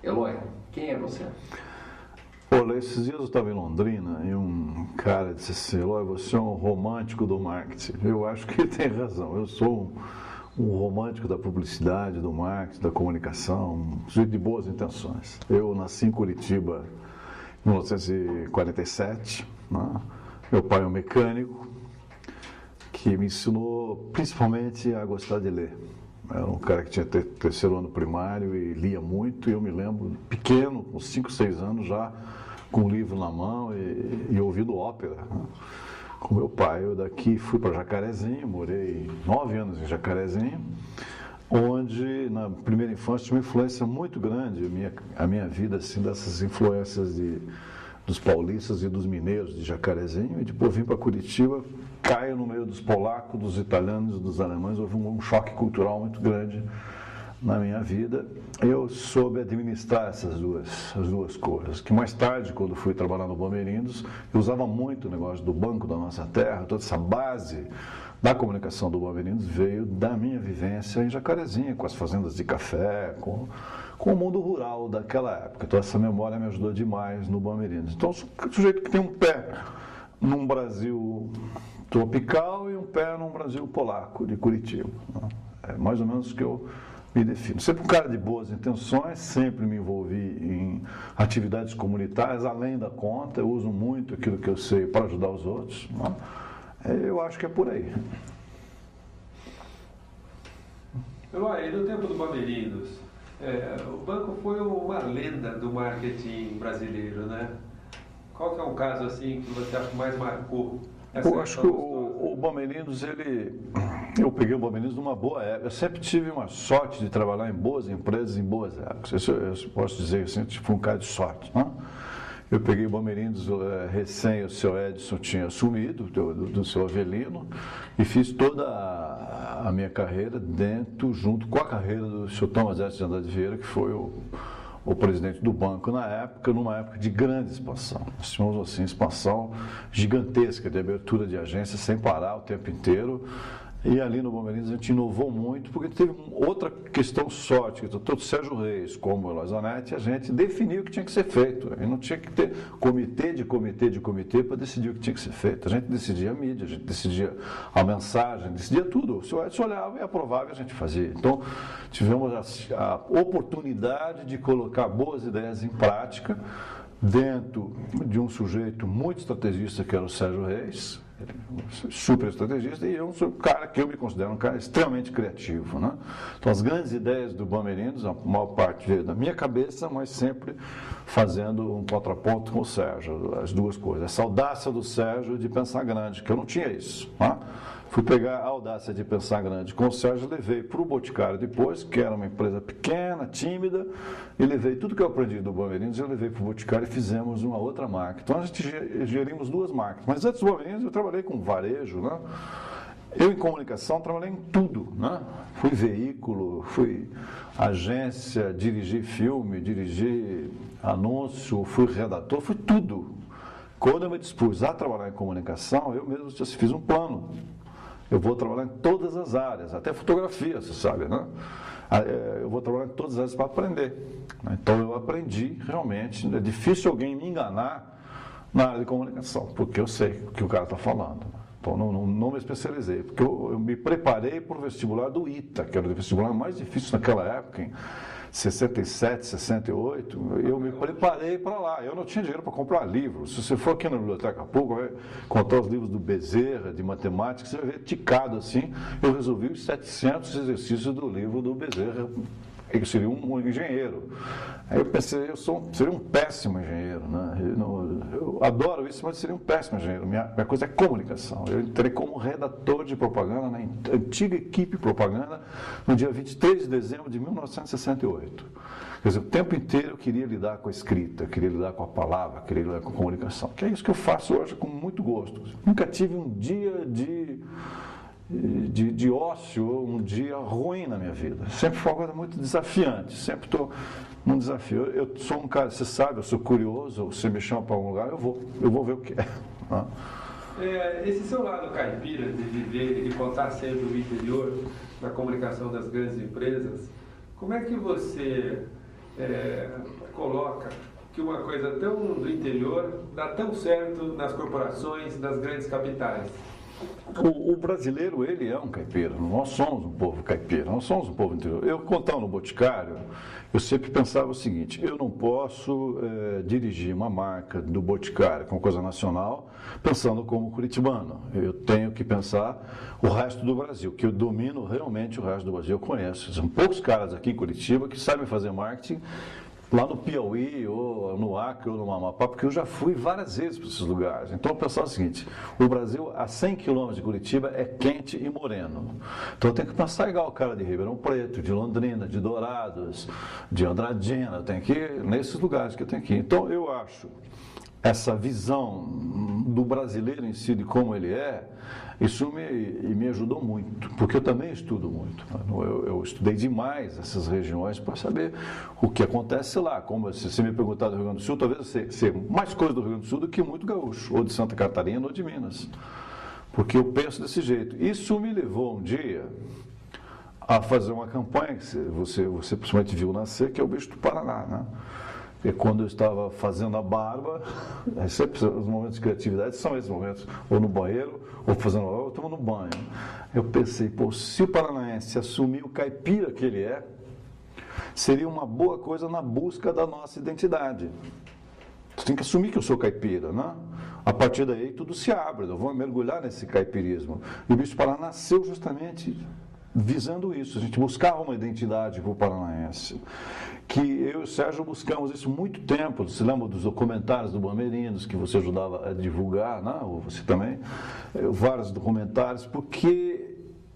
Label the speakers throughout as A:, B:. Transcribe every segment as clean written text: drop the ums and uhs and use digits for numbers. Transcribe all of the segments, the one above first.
A: Eloy, quem é você?
B: Olha, esses dias eu estava em Londrina e um cara disse assim: Eloy, você é um romântico do marketing. Eu acho que ele tem razão. Eu sou um romântico da publicidade, do marketing, da comunicação, um sujeito de boas intenções. Eu nasci em Curitiba em 1947. Né? Meu pai é um mecânico que me ensinou principalmente a gostar de ler. Era um cara que tinha terceiro ano primário e lia muito, e eu me lembro, pequeno, com 5, 6 anos já, com um livro na mão e ouvindo ópera, né? Com meu pai. Eu daqui fui para Jacarezinho, morei 9 anos em Jacarezinho, onde na primeira infância tinha uma influência muito grande, a minha vida, assim, dessas influências dos paulistas e dos mineiros de Jacarezinho, e depois vim para Curitiba, caio no meio dos polacos, dos italianos, dos alemães. Houve um choque cultural muito grande na minha vida. Eu soube administrar as duas coisas, que mais tarde, quando fui trabalhar no Bamerindos, eu usava muito o negócio do Banco da Nossa Terra. Toda essa base da comunicação do Bamerindos veio da minha vivência em Jacarezinho, com as fazendas de café, com o mundo rural daquela época. Então essa memória me ajudou demais no Bamerindos. Então sou um sujeito que tem um pé num Brasil tropical e um pé num Brasil polaco, de Curitiba. É mais ou menos o que eu me defino. Sempre um cara de boas intenções, sempre me envolvi em atividades comunitárias, além da conta. Eu uso muito aquilo que eu sei para ajudar os outros. Eu acho que é por aí.
C: Eloy, no tempo do Bamerindos, o banco foi uma lenda do marketing brasileiro, né? Qual que é um caso assim que você acha que mais marcou?
B: Eu acho que o Bamerindos, eu peguei o Bamerindos numa boa época. Eu sempre tive uma sorte de trabalhar em boas empresas, em boas épocas. Isso eu posso dizer assim, tipo um cara de sorte, né? Eu peguei o Bamerindos recém o seu Edson tinha assumido, do seu Avelino, e fiz toda a minha carreira junto com a carreira do seu Thomas Edson de Andrade Vieira, que foi o presidente do banco na época, numa época de grande expansão. Nós tínhamos assim, expansão gigantesca de abertura de agências sem parar o tempo inteiro. E ali no Bamerindos a gente inovou muito, porque teve outra questão sorte, que tanto o Sérgio Reis como o Eloy Zanetti, a gente definiu o que tinha que ser feito. E não tinha que ter comitê para decidir o que tinha que ser feito. A gente decidia a mídia, a gente decidia a mensagem, decidia tudo. O senhor Edson olhava e aprovava e a gente fazia. Então, tivemos a oportunidade de colocar boas ideias em prática dentro de um sujeito muito estrategista, que era o Sérgio Reis, super estrategista, e eu sou um cara que eu me considero um cara extremamente criativo, né? Então as grandes ideias do Bamerindos, a maior parte veio da minha cabeça, mas sempre fazendo um contraponto com o Sérgio, as duas coisas. Essa audácia do Sérgio de pensar grande, que eu não tinha isso, né? Fui pegar a audácia de pensar grande com o Sérgio, levei para o Boticário depois, que era uma empresa pequena, tímida, e levei tudo que eu aprendi do Bamerindos, eu levei para o Boticário e fizemos uma outra marca. Então a gente gerimos duas marcas. Mas antes do Bamerindos eu trabalhei com varejo, né? Eu em comunicação trabalhei em tudo, né? Fui veículo, fui agência, dirigi filme, dirigi anúncio, fui redator, fui tudo. Quando eu me dispus a trabalhar em comunicação, eu mesmo fiz um plano. Eu vou trabalhar em todas as áreas, até fotografia, você sabe, né? Eu vou trabalhar em todas as áreas para aprender. Então eu aprendi realmente. É difícil alguém me enganar na área de comunicação, porque eu sei o que o cara está falando. Então não me especializei, porque eu me preparei para o vestibular do ITA, que era o vestibular mais difícil naquela época, em 67, 68, eu me preparei para lá. Eu não tinha dinheiro para comprar livros. Se você for aqui na biblioteca a pouco, vai contar os livros do Bezerra, de matemática, você vai ver ticado assim. Eu resolvi os 700 exercícios do livro do Bezerra. Eu seria um engenheiro. Aí eu pensei, seria um péssimo engenheiro, né? Eu adoro isso, mas seria um péssimo engenheiro. Minha coisa é comunicação. Eu entrei como redator de propaganda na antiga equipe propaganda no dia 23 de dezembro de 1968. Quer dizer, o tempo inteiro eu queria lidar com a escrita, queria lidar com a palavra, queria lidar com a comunicação. Que é isso que eu faço hoje com muito gosto. Nunca tive um dia de ócio, um dia ruim na minha vida. Sempre foi uma coisa muito desafiante, sempre estou num desafio. Eu sou um cara, você sabe, eu sou curioso, você me chama para algum lugar, eu vou ver o que é.
C: Esse seu lado caipira de viver e contar sempre o interior na comunicação das grandes empresas, como é que você coloca que uma coisa tão do interior dá tão certo nas corporações, nas grandes capitais?
B: O brasileiro, ele é um caipira, nós somos um povo caipira, nós somos um povo interior. Eu, contando no Boticário, eu sempre pensava o seguinte: eu não posso dirigir uma marca do Boticário, que é uma coisa nacional, pensando como curitibano. Eu tenho que pensar o resto do Brasil, que eu domino realmente o resto do Brasil, eu conheço. São poucos caras aqui em Curitiba que sabem fazer marketing lá no Piauí, ou no Acre, ou no Amapá, porque eu já fui várias vezes para esses lugares. Então eu pensava o seguinte: o Brasil, a 100 quilômetros de Curitiba, é quente e moreno. Então eu tenho que pensar igual o cara de Ribeirão Preto, de Londrina, de Dourados, de Andradina, eu tenho que ir nesses lugares que eu tenho que ir. Então eu acho essa visão do brasileiro em si, de como ele é, isso me ajudou muito, porque eu também estudo muito. Eu estudei demais essas regiões para saber o que acontece lá. Como se você me perguntar do Rio Grande do Sul, talvez eu sei mais coisa do Rio Grande do Sul do que muito gaúcho, ou de Santa Catarina ou de Minas. Porque eu penso desse jeito. Isso me levou um dia a fazer uma campanha que você principalmente viu nascer, que é o Bicho do Paraná, né? E quando eu estava fazendo a barba, sempre os momentos de criatividade são esses momentos, ou no banheiro, ou fazendo a barba, ou tomando banho. Eu pensei, pô, se o paranaense assumir o caipira que ele é, seria uma boa coisa na busca da nossa identidade. Você tem que assumir que eu sou caipira, né? A partir daí tudo se abre, eu vou mergulhar nesse caipirismo. E o Bicho do Paraná nasceu justamente visando isso, a gente buscava uma identidade para o paranaense, que eu e o Sérgio buscamos isso há muito tempo. Você lembra dos documentários do Bamerinos, que você ajudava a divulgar, né? Ou você também, vários documentários, porque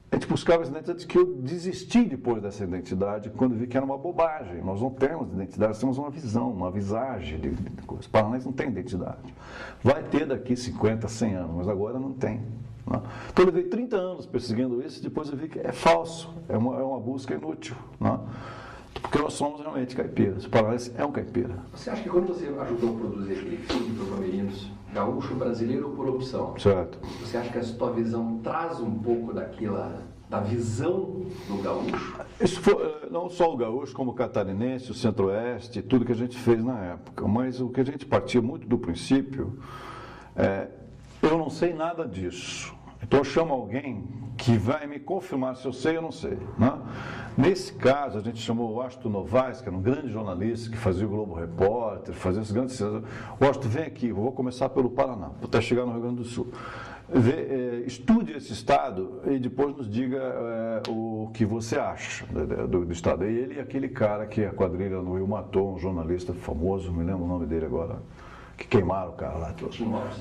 B: a gente buscava essa identidade, que eu desisti depois dessa identidade, quando vi que era uma bobagem. Nós não temos identidade, nós temos uma visão, uma visagem de coisas. O paranaense não tem identidade. Vai ter daqui 50, 100 anos, mas agora não tem. Então eu levei 30 anos perseguindo isso e depois eu vi que é falso, é uma busca inútil, né? Porque nós somos realmente caipiras, o paranaense é um caipira.
A: Você acha que quando você ajudou a produzir aquele filme para os Bamerinos, gaúcho brasileiro por opção,
B: certo,
A: você acha que a sua visão traz um pouco da visão do gaúcho?
B: Isso foi, não só o gaúcho, como o catarinense, o centro-oeste, tudo que a gente fez na época, mas o que a gente partia muito do princípio eu não sei nada disso. Então eu chamo alguém que vai me confirmar se eu sei ou não sei, né? Nesse caso, a gente chamou o Washington Novaes, que era um grande jornalista que fazia o Globo Repórter, fazia esses grandes... Washington, vem aqui, eu vou começar pelo Paraná, até chegar no Rio Grande do Sul. Estude esse estado e depois nos diga o que você acha do estado. E ele é aquele cara que a quadrilha no Rio matou, um jornalista famoso, me lembro o nome dele agora, que queimaram o cara lá.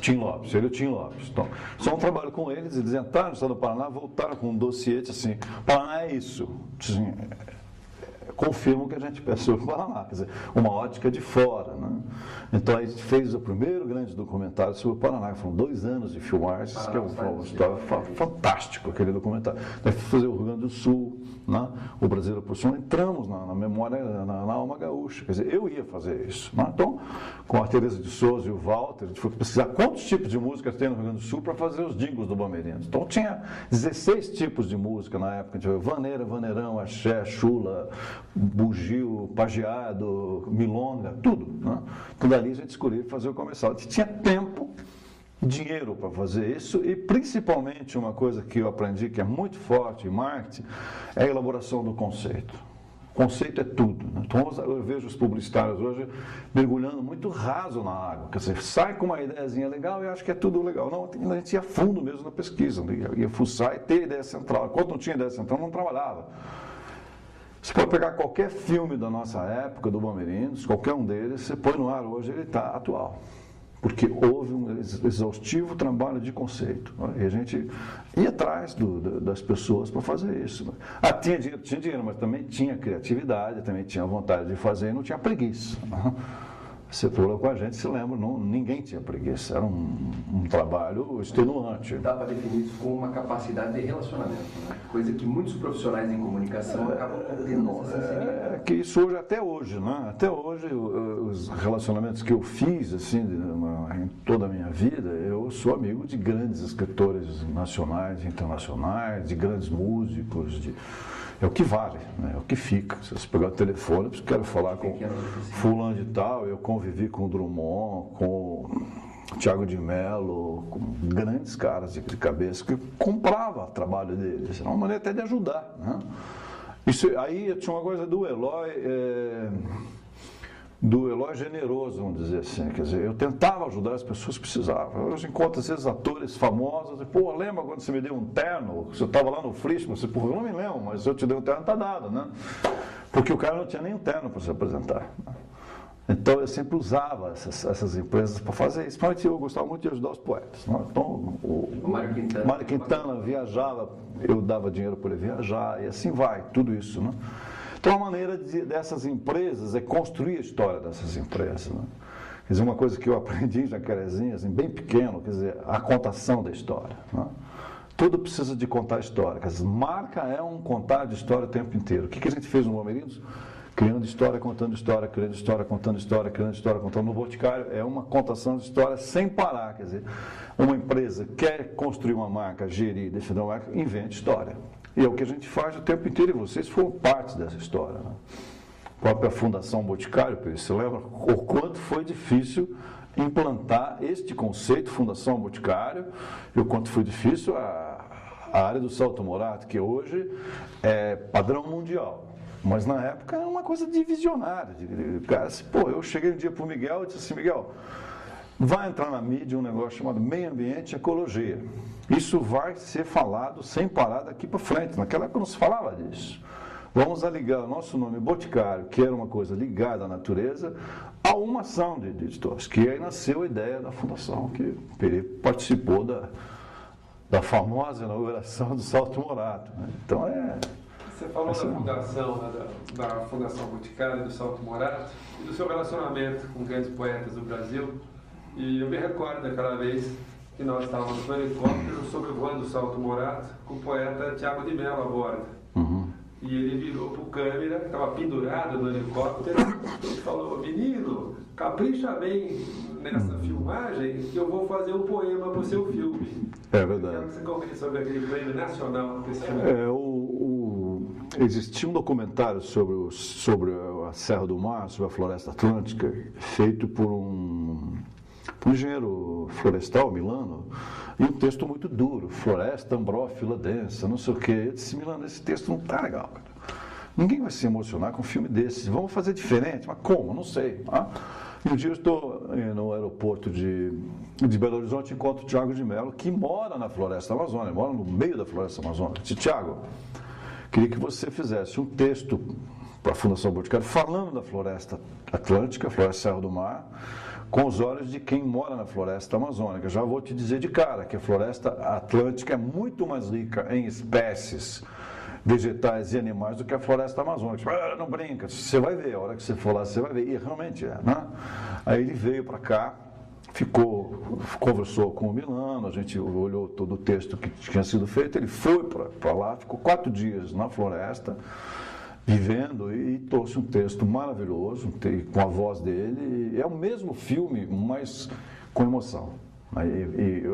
B: Tim Lopes, ele e o Tim Lopes. Então, só um trabalho com eles entraram no estado do Paraná, voltaram com um dossiê assim: Paraná é isso. Assim, confirmam que a gente pensou no Paraná, quer dizer, uma ótica de fora, né? Então a gente fez o primeiro grande documentário sobre o Paraná, foram 2 anos de filmagens, que é uma história fantástico aquele documentário. Nós fomos fazer o Rio Grande do Sul, né? O Brasileiro por Som, entramos na memória, na alma gaúcha, quer dizer, eu ia fazer isso, né? Então, com a Teresa de Souza e o Walter, a gente foi pesquisar quantos tipos de música tem no Rio Grande do Sul para fazer os jingles do Bamerinos. Então tinha 16 tipos de música na época, a gente vaneira, vaneirão, axé, chula, bugio, pageado, milonga, tudo, né? Então dali a gente escolheu fazer o comercial. A gente tinha tempo, dinheiro para fazer isso e principalmente uma coisa que eu aprendi que é muito forte em marketing é a elaboração do conceito. O conceito é tudo, né? Então eu vejo os publicitários hoje mergulhando muito raso na água, quer dizer, sai com uma ideiazinha legal e acha que é tudo legal. Não, a gente ia fundo mesmo na pesquisa, ia fuçar e ter ideia central. Enquanto não tinha ideia central, não trabalhava. Você pode pegar qualquer filme da nossa época, do Bamerinos, qualquer um deles, você põe no ar hoje, ele está atual. Porque houve um exaustivo trabalho de conceito. Né? E a gente ia atrás das pessoas para fazer isso. Né? Tinha dinheiro, mas também tinha criatividade, também tinha vontade de fazer e não tinha preguiça. Né? Você falou com a gente, se lembra, ninguém tinha preguiça, era um trabalho extenuante.
A: Dá para definir isso como uma capacidade de relacionamento, né? Coisa que muitos profissionais em comunicação acabam tendo essa sensibilidade.
B: Que isso hoje, até hoje, né? Até hoje, os relacionamentos que eu fiz, assim, em toda a minha vida, eu sou amigo de grandes escritores nacionais e internacionais, de grandes músicos, é o que vale, né? É o que fica. Se você pegar o telefone, eu quero falar com fulano de tal, eu convivi com o Drummond, com o Thiago de Mello, com grandes caras de cabeça que comprava o trabalho deles. Era uma maneira até de ajudar, né? Isso, aí tinha uma coisa do Eloy generoso, vamos dizer assim. Quer dizer, eu tentava ajudar as pessoas que precisavam. Eu encontro, às vezes, atores famosos, pô, lembra quando você me deu um terno? Você estava lá no Frisch, você, pô, eu não me lembro, mas se eu te dei um terno, está dado, né? Porque o cara não tinha nem um terno para se apresentar. Então, eu sempre usava essas empresas para fazer isso. Mas eu gostava muito de ajudar os poetas. Né? Então, o Mário Quintana viajava, eu dava dinheiro para ele viajar, e assim vai, tudo isso, né? Então, a maneira dessas empresas é construir a história dessas empresas. Né? Quer dizer, uma coisa que eu aprendi em Jacarezinho, assim, bem pequeno, quer dizer, a contação da história. Né? Tudo precisa de contar a história. Quer dizer, marca é um contar de história o tempo inteiro. O que a gente fez no Bamerindos? Criando história, contando história, criando história, contando história, criando história, contando. No Boticário é uma contação de história sem parar. Quer dizer, uma empresa quer construir uma marca, gerir, defender uma marca, invente história. E é o que a gente faz o tempo inteiro, e vocês foram parte dessa história. Né? A própria Fundação Boticário, você lembra o quanto foi difícil implantar este conceito, Fundação Boticário, e o quanto foi difícil a área do Salto Morato, que hoje é padrão mundial. Mas na época era uma coisa de visionário. Cara, assim, pô, eu cheguei um dia para o Miguel e disse assim, Miguel, vai entrar na mídia um negócio chamado meio ambiente e ecologia. Isso vai ser falado sem parar daqui para frente. Naquela época não se falava disso. Vamos ligar o nosso nome Boticário, que era uma coisa ligada à natureza, a uma ação de editores, que aí nasceu a ideia da fundação, que Peri participou da famosa inauguração do Salto Morato. Né? Então
C: Você falou da fundação, né, da Fundação Boticário, do Salto Morato, e do seu relacionamento com grandes poetas do Brasil. E eu me recordo daquela vez que nós estávamos no helicóptero sobrevoando o Salto Morato com o poeta Thiago de Mello a bordo.
B: Uhum.
C: E ele virou para o câmera, que estava pendurado no helicóptero, e falou, menino, capricha bem nessa filmagem que eu vou fazer um poema para o seu filme.
B: É verdade.
C: Quero que você comente sobre aquele prêmio nacional desse filme.
B: Existia um documentário sobre a Serra do Mar, sobre a Floresta Atlântica, feito por um engenheiro florestal, Milano, e um texto muito duro, floresta, ambrófila densa, não sei o quê. Eu disse, Milano, esse texto não está legal, cara. Ninguém vai se emocionar com um filme desse. Vamos fazer diferente? Mas como? Não sei. Ah? E um dia eu estou no aeroporto de Belo Horizonte e encontro o Thiago de Mello, que mora na Floresta Amazônica, mora no meio da Floresta Amazônica. Eu disse, Thiago, queria que você fizesse um texto para a Fundação Boticário falando da Floresta Atlântica, Floresta Serra do Mar, com os olhos de quem mora na Floresta Amazônica. Já vou te dizer de cara que a Floresta Atlântica é muito mais rica em espécies vegetais e animais do que a Floresta Amazônica. Não brinca, você vai ver, a hora que você for lá, você vai ver. E realmente é, né? Aí ele veio para cá, conversou com o Milano, a gente olhou todo o texto que tinha sido feito, ele foi para lá, ficou 4 dias na floresta, vivendo, e trouxe um texto maravilhoso, com a voz dele. É o mesmo filme, mas com emoção.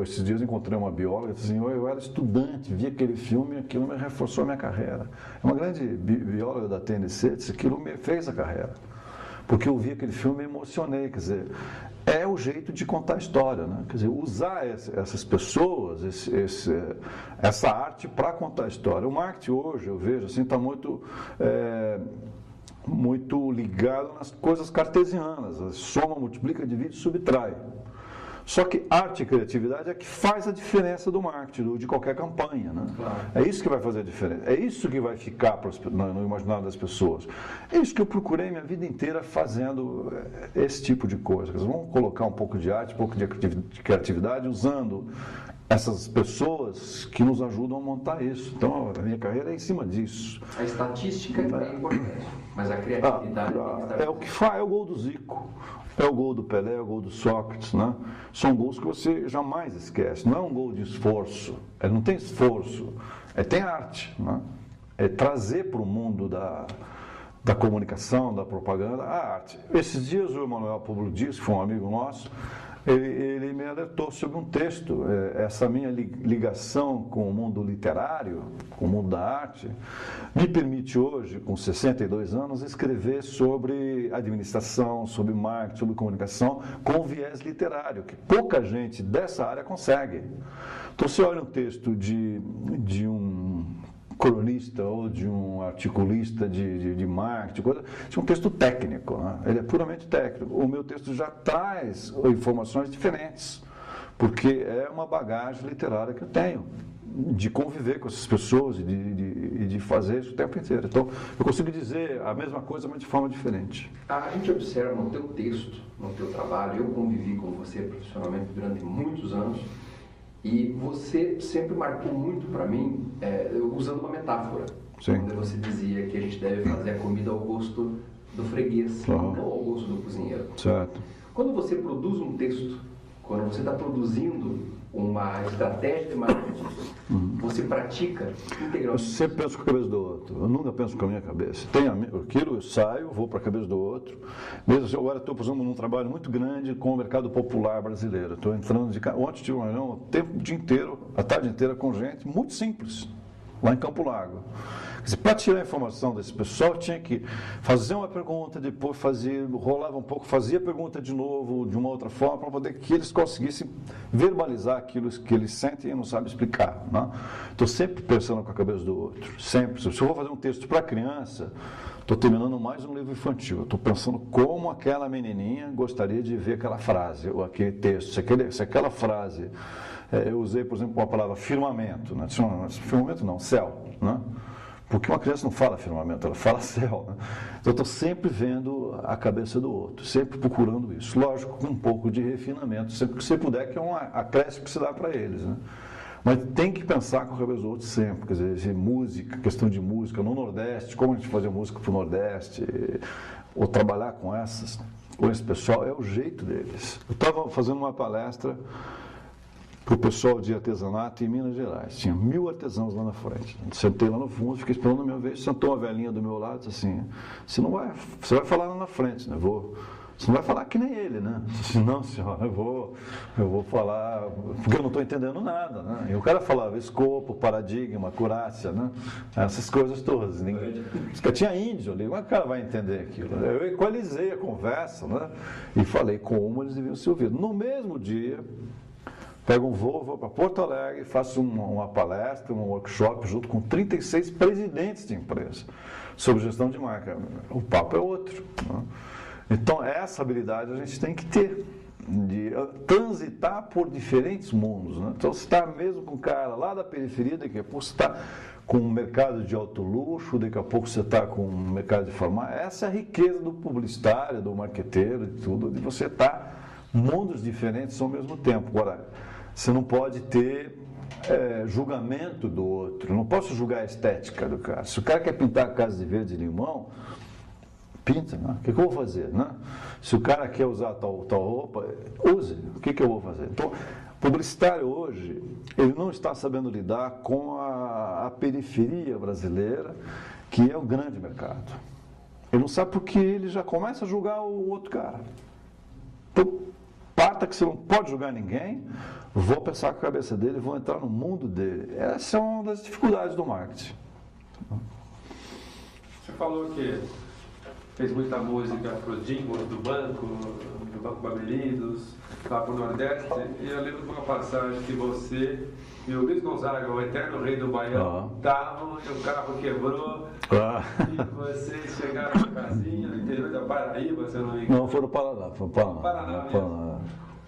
B: Esses dias encontrei uma bióloga e disse assim, eu era estudante, vi aquele filme e aquilo me reforçou a minha carreira. É uma grande bióloga da TNC, disse que aquilo me fez a carreira. Porque eu vi aquele filme e me emocionei, quer dizer, é o jeito de contar a história, né? Quer dizer, usar essas pessoas, essa arte para contar a história. O marketing hoje, eu vejo, assim, está muito ligado nas coisas cartesianas, soma, multiplica, divide, subtrai. Só que arte e criatividade é que faz a diferença do marketing, de qualquer campanha. Né? Claro. É isso que vai fazer a diferença, é isso que vai ficar no imaginário das pessoas. É isso que eu procurei minha vida inteira fazendo esse tipo de coisa. Vamos colocar um pouco de arte, um pouco de criatividade, usando essas pessoas que nos ajudam a montar isso. Então, a minha carreira é em cima disso.
A: A estatística é importante, mas a criatividade
B: é o que faz, é o gol do Zico. É o gol do Pelé, é o gol do Sócrates, né? São gols que você jamais esquece. Não é um gol de esforço, não tem esforço, tem arte, né? É trazer para o mundo da comunicação, da propaganda, a arte. Esses dias o Emanuel Pablo Dias, que foi um amigo nosso, ele me alertou sobre um texto. Essa minha ligação com o mundo literário, com o mundo da arte, me permite hoje, com 62 anos, escrever sobre administração, sobre marketing, sobre comunicação, com viés literário, que pouca gente dessa área consegue. Então, você olha um texto de um cronista ou de um articulista de marketing, é um texto técnico, né? Ele é puramente técnico. O meu texto já traz informações diferentes, porque é uma bagagem literária que eu tenho, de conviver com essas pessoas e de fazer isso o tempo inteiro. Então, eu consigo dizer a mesma coisa, mas de forma diferente.
A: A gente observa no teu texto, no teu trabalho, eu convivi com você profissionalmente durante muitos anos, e você sempre marcou muito para mim, usando uma metáfora,
B: Sim.
A: onde você dizia que a gente deve fazer a comida ao gosto do freguês, não ao gosto do cozinheiro.
B: Certo.
A: Quando você produz um texto, quando você está produzindo uma estratégia de marketing, você pratica
B: Eu
A: integralmente.
B: sempre penso com a cabeça do outro, eu nunca penso com a minha cabeça. Aquilo eu saio, vou para a cabeça do outro. Mesmo assim, agora estou fazendo um trabalho muito grande com o mercado popular brasileiro. Estou entrando ontem tive uma reunião o dia inteiro, a tarde inteira com gente muito simples, lá em Campo Largo. Para tirar a informação desse pessoal, tinha que fazer uma pergunta, depois rolava um pouco, fazia a pergunta de novo, de uma outra forma, para poder que eles conseguissem verbalizar aquilo que eles sentem e não sabem explicar. Estou sempre pensando com a cabeça do outro, sempre. Se eu vou fazer um texto para criança, estou terminando mais um livro infantil, estou pensando como aquela menininha gostaria de ver aquela frase, ou aquele texto, se aquela frase, eu usei, por exemplo, a palavra firmamento, né? Firmamento não, céu, né? Porque uma criança não fala firmamento, ela fala céu. Né? Então, eu estou sempre vendo a cabeça do outro, sempre procurando isso. Lógico, com um pouco de refinamento, sempre que você puder, que é um acréscimo que se dá para eles. Né? Mas tem que pensar com a cabeça do outro sempre. Quer dizer, música, questão de música no Nordeste, como a gente fazer música para o Nordeste, ou trabalhar com esse pessoal, é o jeito deles. Eu estava fazendo uma palestra para o pessoal de artesanato em Minas Gerais. Tinha 1000 artesãos lá na frente. Sentei lá no fundo, fiquei esperando a minha vez, sentou uma velhinha do meu lado e disse assim, você vai falar lá na frente, né? Você não vai falar que nem ele, né? Eu disse, não, senhora, eu vou falar, porque eu não estou entendendo nada, né? E o cara falava escopo, paradigma, acurácia, né? Essas coisas todas. Tinha índio ali, como é que o cara vai entender aquilo? Eu equalizei a conversa, né? E falei como eles deviam ser ouvidos. No mesmo dia, pego um voo para Porto Alegre, faço uma palestra, um workshop junto com 36 presidentes de empresa sobre gestão de marca. O papo é outro. Né? Então, essa habilidade a gente tem que ter, de transitar por diferentes mundos. Né? Então, você está mesmo com um cara lá da periferia, daqui a pouco você está com um mercado de alto luxo, daqui a pouco você está com um mercado de farmácia. Essa é a riqueza do publicitário, do marqueteiro, de tudo, de você estar mundos diferentes ao mesmo tempo. Agora, você não pode ter julgamento do outro. Eu não posso julgar a estética do cara. Se o cara quer pintar a casa de verde e limão, pinta, né? O que eu vou fazer? Né? Se o cara quer usar tal roupa, use. O que eu vou fazer? Então, o publicitário hoje, ele não está sabendo lidar com a periferia brasileira, que é o grande mercado. Ele não sabe porque ele já começa a julgar o outro cara. Então, parta que você não pode julgar ninguém, vou pensar com a cabeça dele, vou entrar no mundo dele. Essa é uma das dificuldades do marketing.
C: Você falou que fez muita música para os jingles do Banco Bamerindos, lá para o Nordeste, e eu lembro de uma passagem que você e o Luiz Gonzaga, o eterno rei do Baião, estavam e o carro quebrou, e vocês chegaram na casinha no interior da Paraíba, se eu não me engano.
B: Não, foi no Paraná,
C: Paraná.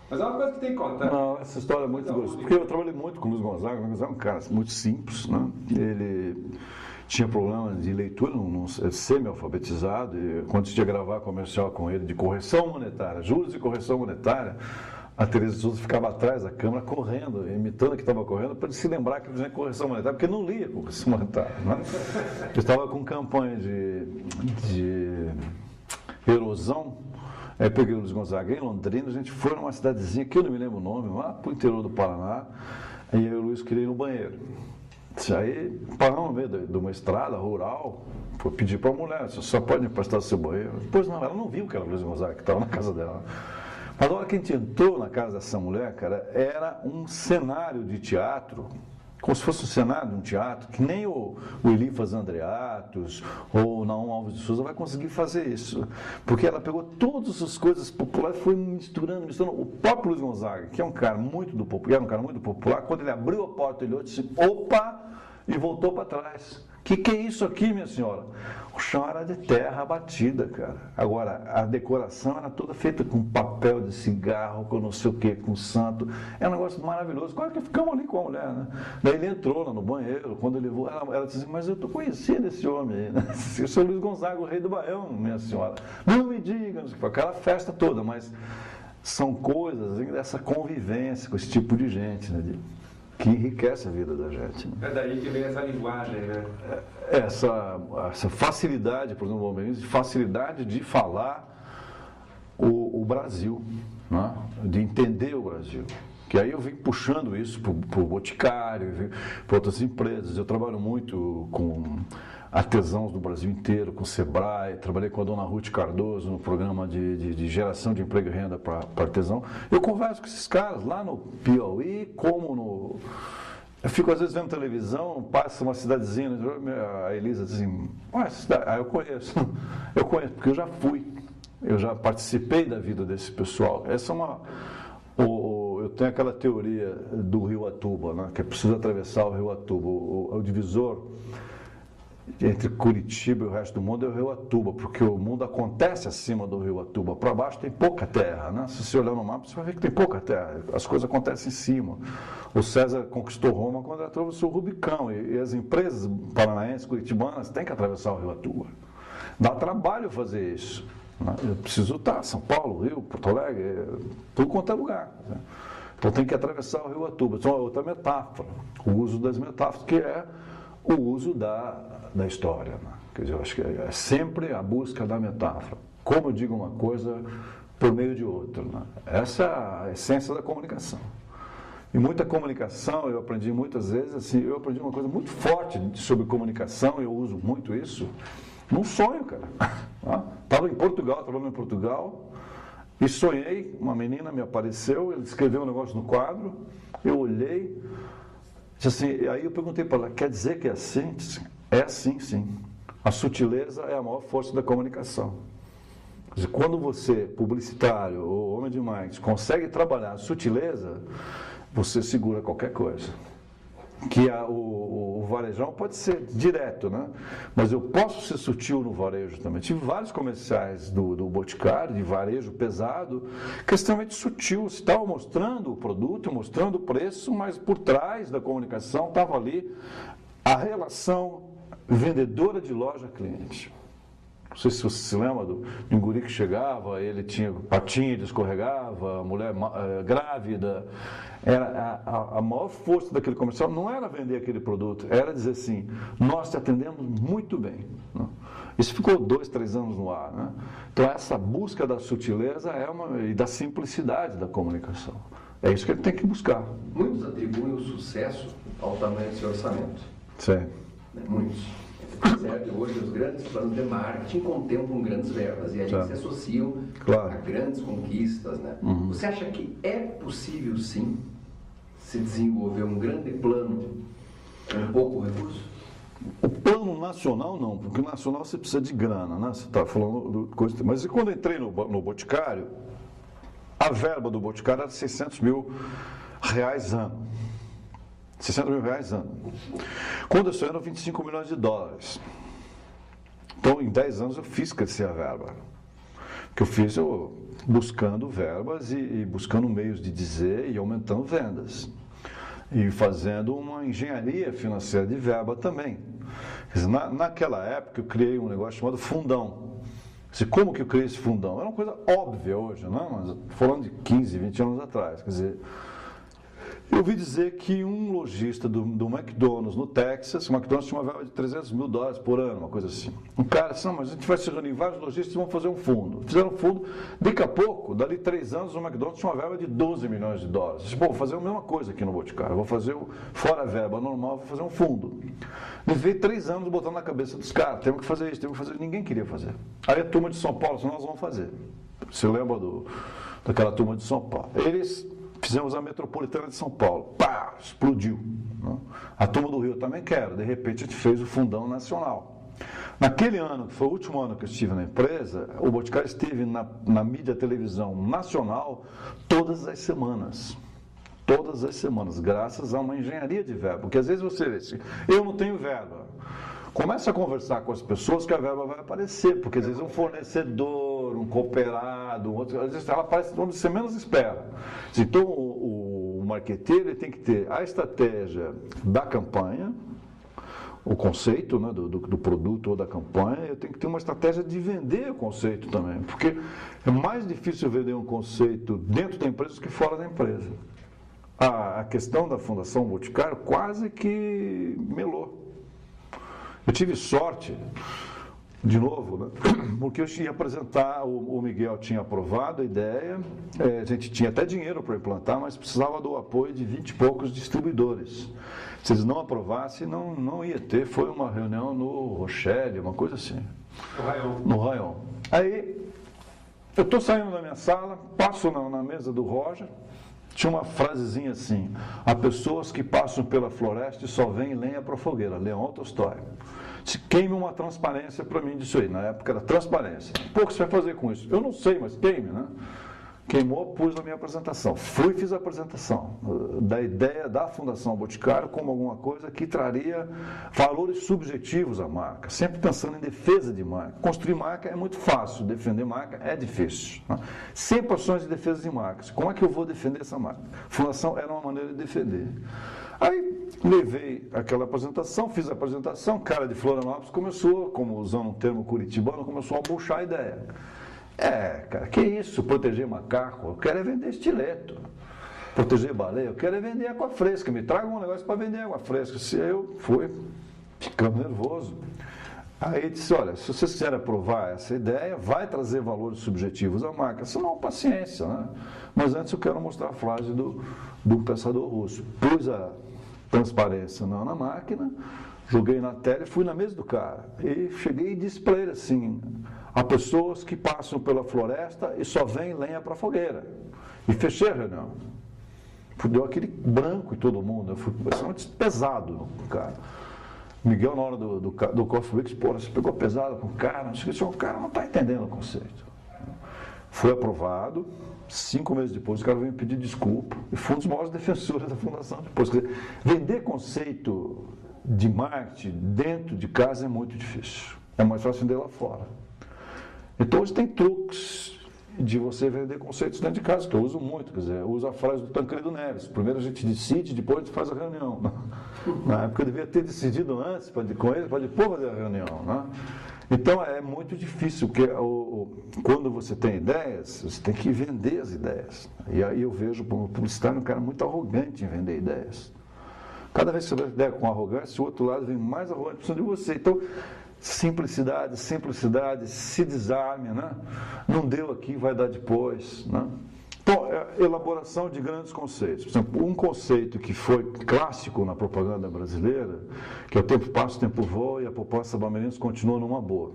C: Mas é uma coisa que tem que contar.
B: Não, essa história é muito gostosa, porque eu trabalhei muito com o Luiz Gonzaga. O Luiz Gonzaga é um cara muito simples, né? Ele tinha problemas de leitura, não semi-alfabetizado, e quando tinha que gravar comercial com ele de correção monetária, juros de correção monetária, a Tereza Souza ficava atrás da câmera correndo, imitando que estava correndo, para ele se lembrar que ele tinha correção monetária, porque não lia correção monetária. Né? Eu estava com campanha de erosão. Aí peguei o Luiz Gonzaga em Londrina, a gente foi numa cidadezinha, que eu não me lembro o nome, lá para o interior do Paraná, e aí o Luiz queria ir no banheiro. Aí paramos no meio de uma estrada rural, foi pedir para a mulher, você só pode emprestar o seu banheiro? Pois não, ela não viu que era o Luiz Gonzaga, que estava na casa dela. Mas a hora que a gente entrou na casa dessa mulher, cara, era um cenário de teatro, como se fosse um cenário de um teatro, que nem o Elifas Andreatos ou o Naum Alves de Souza vai conseguir fazer isso. Porque ela pegou todas as coisas populares e foi misturando. O próprio Luiz Gonzaga, que é um cara muito do popular, quando ele abriu a porta, ele olhou e disse, opa, e voltou para trás. Que é isso aqui, minha senhora? O chão era de terra batida, cara. Agora, a decoração era toda feita com papel de cigarro, com não sei o que, com santo. É um negócio maravilhoso. Quase que ficamos ali com a mulher, né? Daí ele entrou lá no banheiro, quando ele voou, ela disse assim, mas eu estou conhecendo esse homem aí, né? Eu sou Luiz Gonzaga, o rei do Baião, minha senhora. Não me diga, não sei o que, aquela festa toda, mas são coisas dessa convivência com esse tipo de gente, né? Que enriquece a vida da gente. Né?
C: É daí que vem essa linguagem, né?
B: Essa facilidade, por exemplo, facilidade de falar o Brasil, né? De entender o Brasil. Que aí eu vim puxando isso para o Boticário, para outras empresas. Eu trabalho muito com artesãos do Brasil inteiro, com o Sebrae, trabalhei com a dona Ruth Cardoso no programa de geração de emprego e renda para artesão. Eu converso com esses caras lá no Piauí, eu fico às vezes vendo televisão, passa uma cidadezinha, a Elisa diz assim, essa cidade, eu conheço, porque eu já fui, eu já participei da vida desse pessoal. Essa é eu tenho aquela teoria do Rio Atuba, né, que é preciso atravessar o Rio Atuba, o divisor entre Curitiba e o resto do mundo é o Rio Atuba, porque o mundo acontece acima do Rio Atuba. Para baixo tem pouca terra, né? Se você olhar no mapa, você vai ver que tem pouca terra. As coisas acontecem em cima. O César conquistou Roma quando atravessou o Rubicão. E as empresas paranaenses, curitibanas, têm que atravessar o Rio Atuba. Dá trabalho fazer isso. Né? Eu preciso estar São Paulo, Rio, Porto Alegre, tudo quanto é lugar. Né? Então tem que atravessar o Rio Atuba. Então, outra metáfora, o uso das metáforas, que é o uso da história. Né? Quer dizer, eu acho que é sempre a busca da metáfora. Como eu digo uma coisa por meio de outra. Né? Essa é a essência da comunicação. E muita comunicação, eu aprendi muitas vezes, assim, eu aprendi uma coisa muito forte sobre comunicação, eu uso muito isso, num sonho, cara. Estava em Portugal, trabalhando em Portugal, e sonhei, uma menina me apareceu, ele escreveu um negócio no quadro, eu olhei, assim, aí eu perguntei para ela, quer dizer que é assim? Disse, é assim, sim. A sutileza é a maior força da comunicação. Quer dizer, quando você, publicitário ou homem de marketing, consegue trabalhar a sutileza, você segura qualquer coisa. Que o varejão pode ser direto, né? Mas eu posso ser sutil no varejo também. Tive vários comerciais do Boticário, de varejo pesado, que é extremamente sutil. Você estava mostrando o produto, mostrando o preço, mas por trás da comunicação estava ali a relação vendedora de loja-cliente. Não sei se você se lembra de um guri que chegava, ele tinha patinha, ele escorregava, a mulher grávida. A maior força daquele comercial não era vender aquele produto, era dizer assim, nós te atendemos muito bem. Né? Isso ficou 2, 3 anos no ar. Né? Então essa busca da sutileza e da simplicidade da comunicação. É isso que ele tem que buscar.
A: Muitos atribuem o sucesso ao tamanho do seu orçamento.
B: Sim.
A: Muitos. Certo? Hoje os grandes planos de marketing contemplam grandes verbas e aí se associam a grandes conquistas. Né? Uhum. Você acha que é possível, sim, se desenvolver um grande plano com pouco recurso?
B: O plano nacional não, porque o nacional você precisa de grana, né? Você está falando de coisa. Mas quando eu entrei no Boticário, a verba do Boticário era R$600 mil ano. R$600 mil ano. Quando eu saí eram $25 milhões. Então, em 10 anos eu fiz crescer a verba. O que eu fiz, eu buscando verbas e buscando meios de dizer e aumentando vendas. E fazendo uma engenharia financeira de verba também. Quer dizer, naquela época eu criei um negócio chamado fundão. Como que eu criei esse fundão? Era uma coisa óbvia hoje, não? Mas falando de 15, 20 anos atrás. Quer dizer, eu ouvi dizer que um lojista do McDonald's no Texas, o McDonald's tinha uma verba de $300 mil por ano, uma coisa assim. Um cara disse, mas a gente vai se reunir vários lojistas e vão fazer um fundo. Fizeram um fundo, daqui a pouco, dali 3 anos, o McDonald's tinha uma verba de $12 milhões. Eu disse, vou fazer a mesma coisa aqui no Boticário, vou fazer, fora a verba normal, vou fazer um fundo. Levei 3 anos botando na cabeça dos caras, temos que fazer isso, ninguém queria fazer. Aí a turma de São Paulo disse, nós vamos fazer. Você lembra do daquela turma de São Paulo. Eles fizemos a metropolitana de São Paulo, pá, explodiu. Né? A turma do Rio também quer, de repente a gente fez o Fundão Nacional. Naquele ano, que foi o último ano que eu estive na empresa, o Boticário esteve na mídia televisão nacional todas as semanas. Todas as semanas, graças a uma engenharia de verba. Porque às vezes você vê assim, eu não tenho verba. Começa a conversar com as pessoas que a verba vai aparecer, porque às vezes um fornecedor, um cooperado, outro, às vezes ela aparece onde você menos espera. Então o marqueteiro ele tem que ter a estratégia da campanha, o conceito, né, do produto ou da campanha, eu tenho que ter uma estratégia de vender o conceito também, porque é mais difícil vender um conceito dentro da empresa do que fora da empresa. A questão da Fundação Boticário quase que melou. Eu tive sorte, de novo, né, porque eu ia apresentar, o Miguel tinha aprovado a ideia, a gente tinha até dinheiro para implantar, mas precisava do apoio de 20 e poucos distribuidores. Se eles não aprovassem, não ia ter. Foi uma reunião no Rochelle, uma coisa assim. No Rayon. Aí, eu estou saindo da minha sala, passo na mesa do Roger, tinha uma frasezinha assim: há pessoas que passam pela floresta e só vêm lenha para a fogueira. Leon Tolstói. Se queime uma transparência para mim disso aí. Na época era transparência. Pô, o que você vai fazer com isso? Eu não sei, mas queime, né? Queimou, pus na minha apresentação. Fui e fiz a apresentação da ideia da Fundação Boticário como alguma coisa que traria valores subjetivos à marca, sempre pensando em defesa de marca. Construir marca é muito fácil, defender marca é difícil. Né? Sempre ações de defesa de marcas. Como é que eu vou defender essa marca? Fundação era uma maneira de defender. Aí levei aquela apresentação, fiz a apresentação, cara de Florianópolis começou, como usando um termo curitibano, começou a buchar a ideia. Cara, que isso, proteger macaco? Eu quero é vender estileto. Proteger baleia? Eu quero é vender água fresca. Me traga um negócio para vender água fresca. Se eu fui ficando nervoso. Aí disse, olha, se vocês quiserem aprovar essa ideia, vai trazer valores subjetivos à marca. Senão, paciência, né? Mas antes eu quero mostrar a frase do pensador russo. Pus a transparência na máquina, joguei na tela e fui na mesa do cara. E cheguei e disse para ele assim: há pessoas que passam pela floresta e só vêm lenha para a fogueira. E fechei a reunião. Deu aquele branco em todo mundo. Eu fui bastante pesado no cara. Miguel, na hora do Coffee Weeks, pô, você pegou pesado com o cara. O cara não está entendendo o conceito. Foi aprovado. 5 meses depois, o cara veio me pedir desculpa. E foi um dos maiores defensores da Fundação depois. Quer dizer, vender conceito de marketing dentro de casa é muito difícil. É mais fácil vender lá fora. Então, hoje tem truques de você vender conceitos dentro de casa, que eu uso muito. Quer dizer, eu uso a frase do Tancredo Neves: primeiro a gente decide, depois a gente faz a reunião. Na época eu devia ter decidido antes, com ele, para depois fazer a reunião. Né? Então, é muito difícil, porque quando você tem ideias, você tem que vender as ideias. E aí eu vejo o publicitário um cara muito arrogante em vender ideias. Cada vez que você vê ideia com arrogância, o outro lado vem mais arrogante por cima de você. Então, simplicidade, se desarme, né? Não deu aqui, vai dar depois, né? Então, elaboração de grandes conceitos. Por exemplo, um conceito que foi clássico na propaganda brasileira, que é o tempo passa, o tempo voa e a proposta Bamerinos continua numa boa.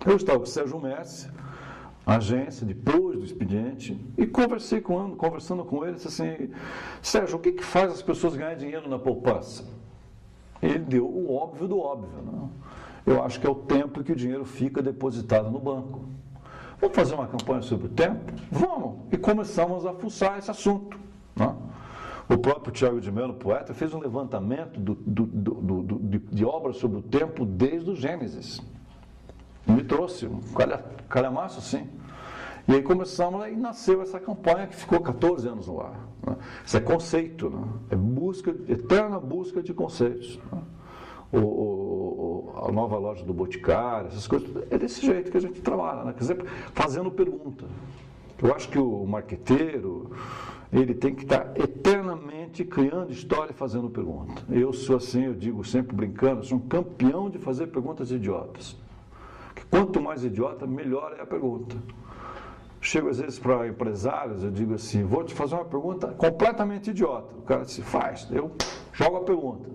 B: Eu estava com o Sérgio Messi, agência, depois do expediente, e conversando com ele, disse assim: Sérgio, o que faz as pessoas ganharem dinheiro na poupança? Ele deu o óbvio do óbvio, né? Eu acho que é o tempo que o dinheiro fica depositado no banco. Vamos fazer uma campanha sobre o tempo? Vamos! E começamos a fuçar esse assunto. Né? O próprio Tiago de Mello, poeta, fez um levantamento de obras sobre o tempo desde o Gênesis. Me trouxe um calhamaço assim. E aí começamos, e nasceu essa campanha que ficou 14 anos no ar. Né? Isso é conceito, né? É eterna busca de conceitos. Né? A nova loja do Boticário, essas coisas, é desse jeito que a gente trabalha, né? Quer dizer, fazendo pergunta. Eu acho que o marqueteiro, ele tem que estar eternamente criando história e fazendo pergunta. Eu sou assim, eu digo sempre brincando, sou um campeão de fazer perguntas idiotas. Quanto mais idiota, melhor é a pergunta. Chego às vezes para empresários, eu digo assim: vou te fazer uma pergunta completamente idiota. O cara se faz, eu jogo a pergunta.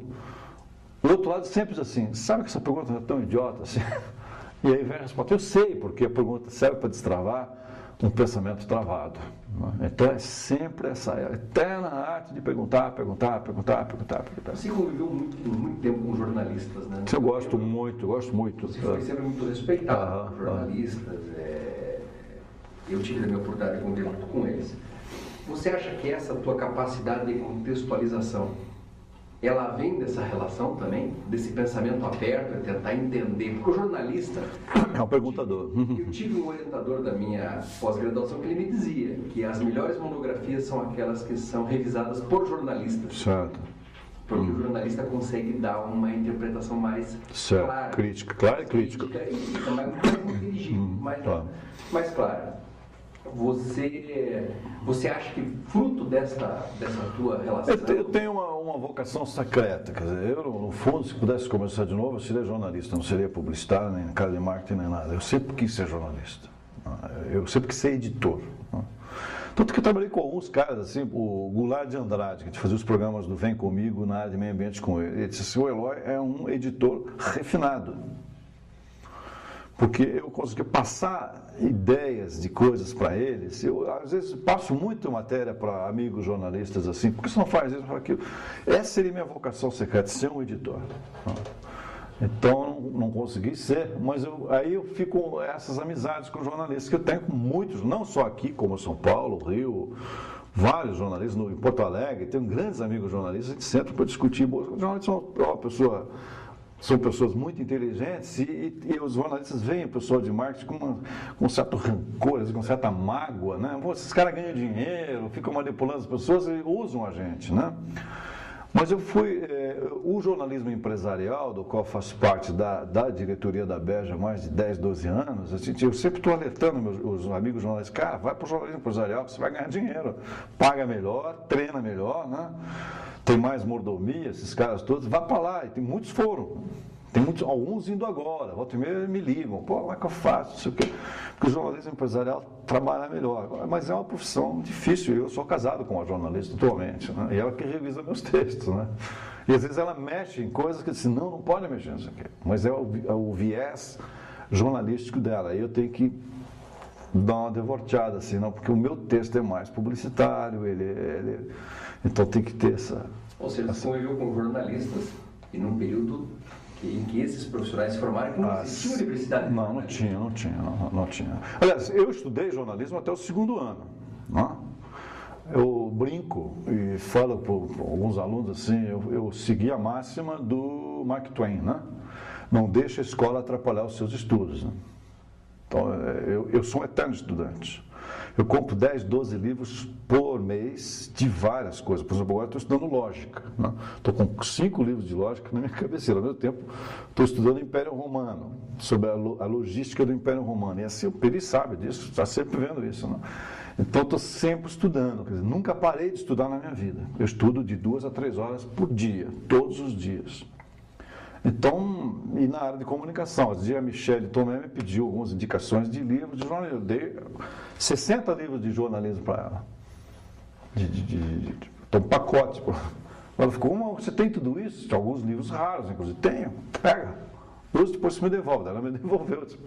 B: Do outro lado sempre diz assim: sabe que essa pergunta não é tão idiota assim? E aí vem a resposta: eu sei, porque a pergunta serve para destravar um pensamento travado. Né? Então é sempre essa eterna arte de perguntar.
A: Você conviveu muito tempo com jornalistas, né?
B: Eu gosto muito.
A: Você foi sempre muito respeitado por jornalistas. Eu tive a minha oportunidade de conviver muito com eles. Você acha que essa tua capacidade de contextualização, ela vem dessa relação também, desse pensamento aberto, de tentar entender? Porque o jornalista...
B: É um perguntador.
A: Eu tive um orientador da minha pós-graduação que ele me dizia que as melhores monografias são aquelas que são revisadas por jornalistas.
B: Certo.
A: Porque o jornalista consegue dar uma interpretação mais clara.
B: Crítica, clara e crítica.
A: E mais inteligível, mais clara. Você acha que fruto dessa tua relação...
B: Eu tenho uma vocação secreta, quer dizer, eu no fundo, se pudesse começar de novo, eu seria jornalista, não seria publicitário, nem cara de marketing, nem nada. Eu sempre quis ser jornalista, eu sempre quis ser editor. Tanto que eu trabalhei com alguns caras, assim, o Goulart de Andrade, que a gente fazia os programas do Vem Comigo na área de meio ambiente com ele. Ele disse assim, o Eloy é um editor refinado. Porque eu consegui passar ideias de coisas para eles. Eu, às vezes, passo muita matéria para amigos jornalistas assim, por que você não faz isso, não faz aquilo? Essa seria minha vocação secreta, ser um editor. Então, não consegui ser, mas aí eu fico com essas amizades com jornalistas que eu tenho com muitos, não só aqui, como São Paulo, Rio, vários jornalistas, em Porto Alegre, tenho grandes amigos jornalistas, a gente senta para discutir. Os jornalistas são pessoas muito inteligentes e os jornalistas veem o pessoal de marketing com um certo rancor, com certa mágoa, né? Esses caras ganham dinheiro, ficam manipulando as pessoas e usam a gente, né? Mas o jornalismo empresarial, do qual faço parte da diretoria da Beja há mais de 10, 12 anos, eu sempre estou alertando os amigos jornalistas, cara, vai para o jornalismo empresarial, você vai ganhar dinheiro, paga melhor, treina melhor, né? Tem mais mordomia, esses caras todos, vá para lá, e tem muitos foram. Tem alguns indo agora, volta e meia me ligam, pô, como é que eu faço? Não sei o quê. Porque o jornalismo empresarial trabalha melhor. Mas é uma profissão difícil, eu sou casado com uma jornalista atualmente, né? E ela que revisa meus textos, né? E às vezes ela mexe em coisas que eu disse, não pode mexer nisso aqui. Mas é o viés jornalístico dela, aí eu tenho que dar uma devorteada, assim, não, porque o meu texto é mais publicitário, então tem que ter essa...
A: Ou seja, você conviveu com jornalistas e num período em que esses profissionais se formaram, que não existia universidade.
B: Não tinha. Aliás, eu estudei jornalismo até o 2º ano. Né? Eu brinco e falo para alguns alunos assim, eu segui a máxima do Mark Twain, né? Não deixe a escola atrapalhar os seus estudos. Né? Então, eu sou um eterno estudante. Eu compro 10, 12 livros por mês de várias coisas. Por exemplo, agora estou estudando lógica. Né? Estou com 5 livros de lógica na minha cabeceira. Ao mesmo tempo, estou estudando o Império Romano, sobre a logística do Império Romano. E assim, o Peri sabe disso, está sempre vendo isso. Né? Então, estou sempre estudando. Quer dizer, nunca parei de estudar na minha vida. Eu estudo de 2 a 3 horas por dia, todos os dias. Então, e na área de comunicação, a Michele Tomé me pediu algumas indicações de livros de jornalismo. Eu dei 60 livros de jornalismo para ela. Então, um pacote. Ela ficou, você tem tudo isso? Tem alguns livros raros, inclusive. Tenho, pega. Depois você me devolve. Ela me devolveu. Eu disse,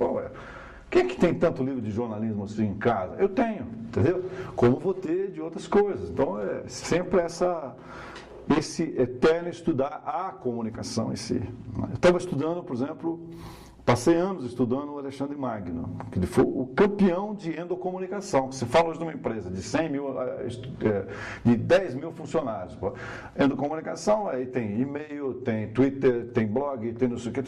B: quem é que tem tanto livro de jornalismo assim em casa? Eu tenho, entendeu? Como vou ter de outras coisas. Então, é sempre esse eterno estudar a comunicação em si. Eu estava estudando, por exemplo, passei anos estudando o Alexandre Magno, que ele foi o campeão de endocomunicação. Se fala hoje de uma empresa de 100 mil, de 10 mil funcionários. Endocomunicação, aí tem e-mail, tem Twitter, tem blog, tem não sei o que.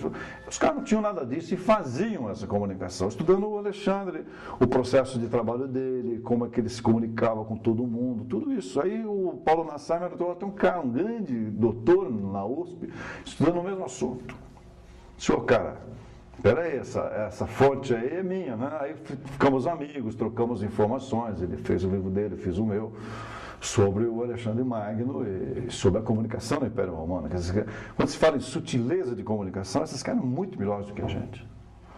B: Os caras não tinham nada disso e faziam essa comunicação. Estudando o Alexandre, o processo de trabalho dele, como é que ele se comunicava com todo mundo, tudo isso. Aí o Paulo Nassar tem um grande doutor na USP, estudando o mesmo assunto. Senhor, cara, peraí, essa fonte aí é minha, né? Aí ficamos amigos, trocamos informações, ele fez o livro dele, eu fiz o meu, sobre o Alexandre Magno e sobre a comunicação no Império Romano. Quer dizer, quando se fala em sutileza de comunicação, esses caras são muito melhores do que a gente.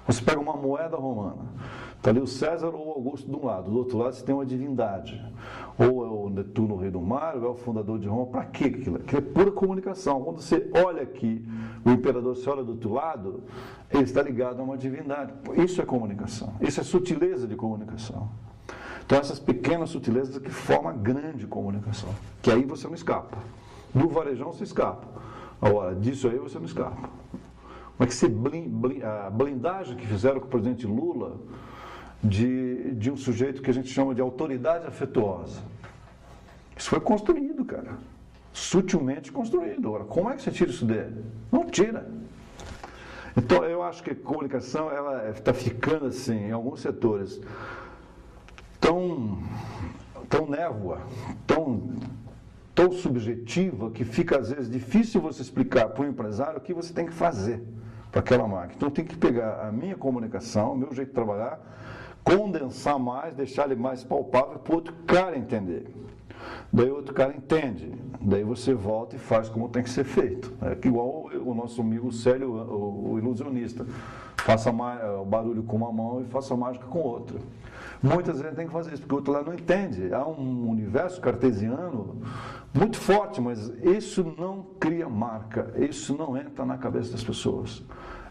B: Você pega uma moeda romana, está ali o César ou o Augusto de um lado, do outro lado você tem uma divindade. Ou é o Netuno, o rei do mar, ou é o fundador de Roma. Para quê aquilo? Aquilo é pura comunicação. Quando você olha aqui, o imperador se olha do outro lado, ele está ligado a uma divindade. Isso é comunicação. Isso é sutileza de comunicação. Então, essas pequenas sutilezas que formam a grande comunicação, que aí você não escapa. Do varejão você escapa. Agora, disso aí você não escapa. Como é que a blindagem que fizeram com o presidente Lula de um sujeito que a gente chama de autoridade afetuosa? Isso foi construído, cara. Sutilmente construído. Agora, como é que você tira isso dele? Não tira. Então, eu acho que a comunicação ela está ficando assim, em alguns setores, tão névoa, tão subjetiva, que fica às vezes difícil você explicar para o empresário o que você tem que fazer para aquela marca. Então, eu tenho que pegar a minha comunicação, o meu jeito de trabalhar, condensar mais, deixar ele mais palpável para o outro cara entender. Daí o outro cara entende, daí você volta e faz como tem que ser feito. É igual o nosso amigo Célio, o ilusionista. Faça o barulho com uma mão e faça a mágica com outra. Muitas vezes tem que fazer isso, porque o outro lá não entende. Há um universo cartesiano muito forte, mas isso não cria marca, isso não entra na cabeça das pessoas.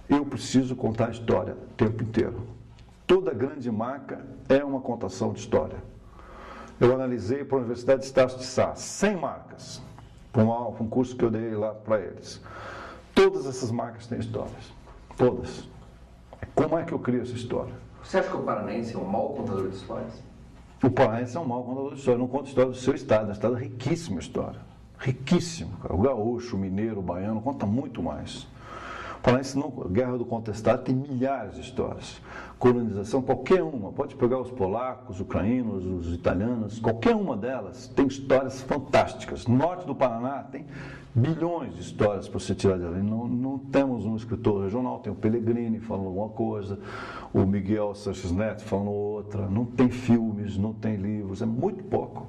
B: Eu preciso contar a história o tempo inteiro. Toda grande marca é uma contação de história. Eu analisei para a Universidade de Estácio de Sá, 100 marcas, para um curso que eu dei lá para eles. Todas essas marcas têm histórias. Todas. Como é que eu crio essa história?
A: Você acha que o paranaense é um mau contador de histórias?
B: O paranaense é um mau contador de história. Não conta a história do seu estado. É um estado riquíssima história. Riquíssimo. Cara. O gaúcho, o mineiro, o baiano, conta muito mais. O paranaense não, a Guerra do Contestado tem milhares de histórias. Colonização, qualquer uma. Pode pegar os polacos, os ucranianos, os italianos, qualquer uma delas tem histórias fantásticas. No norte do Paraná tem bilhões de histórias para você tirar dali. Não temos um escritor regional, tem o Pellegrini falando alguma coisa, o Miguel Sanches Neto falando outra. Não tem filmes, não tem livros, é muito pouco.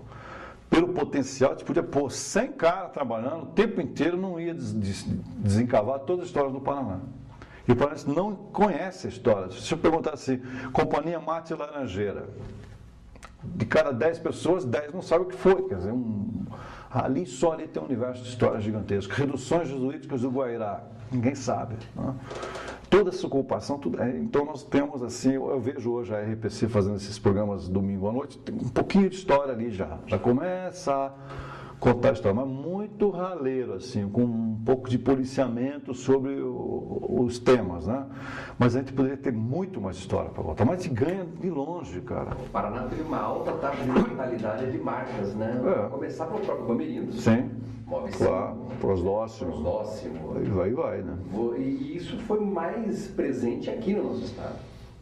B: Pelo potencial, a gente podia pôr 100 caras trabalhando, o tempo inteiro não ia desencavar todas as histórias do Paraná. E o Paraná não conhece a história. Se eu perguntar assim, Companhia Mate Laranjeira, de cada 10 pessoas, 10 não sabem o que foi. Quer dizer, ali tem um universo de histórias gigantescas. Reduções jesuíticas do Guairá, ninguém sabe. Né? Toda essa ocupação, então nós temos assim, eu vejo hoje a RPC fazendo esses programas domingo à noite, tem um pouquinho de história ali já começa a contar a história, mas muito raleiro, assim, com um pouco de policiamento sobre os temas, né? Mas a gente poderia ter muito mais história para contar, mas a gente ganha de longe, cara.
A: O Paraná teve uma alta taxa de mortalidade de marcas, né?
B: É.
A: Começar pelo próprio Bamerindos.
B: Sim.
A: Move
B: claro, prosdóximo. Aí vai, né?
A: E isso foi mais presente aqui no nosso estado.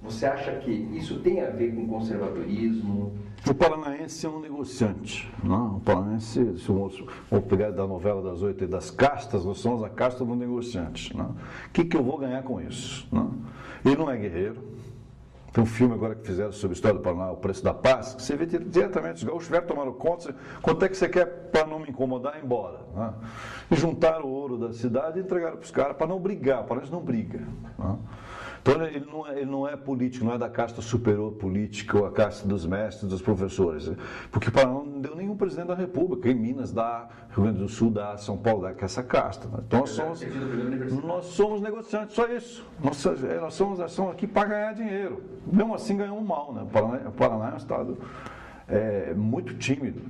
A: Você acha que isso tem a ver com conservadorismo?
B: O paranaense é um negociante. Não? O paranaense, se vamos pegar da novela das 8 e das castas, nós somos a casta do negociante. Não? O que eu vou ganhar com isso? Não? Ele não é guerreiro. Tem um filme agora que fizeram sobre a história do Paraná, O Preço da Paz, que você vê diretamente, os gaúchos tiveram tomando conta, quanto é que você quer para não me incomodar, ir embora. Né? E juntaram o ouro da cidade e entregaram para os caras para não brigar, o Paraná não briga. Né? Então ele não é político, não é da casta superior política ou a casta dos mestres, dos professores. Porque o Paraná não deu nenhum presidente da República. Em Minas dá, Rio Grande do Sul dá, São Paulo dá, que é essa casta. Né? Então nós somos negociantes, só isso. Nós somos aqui para ganhar dinheiro. Mesmo assim ganhamos mal. Né? O Paraná é um estado muito tímido.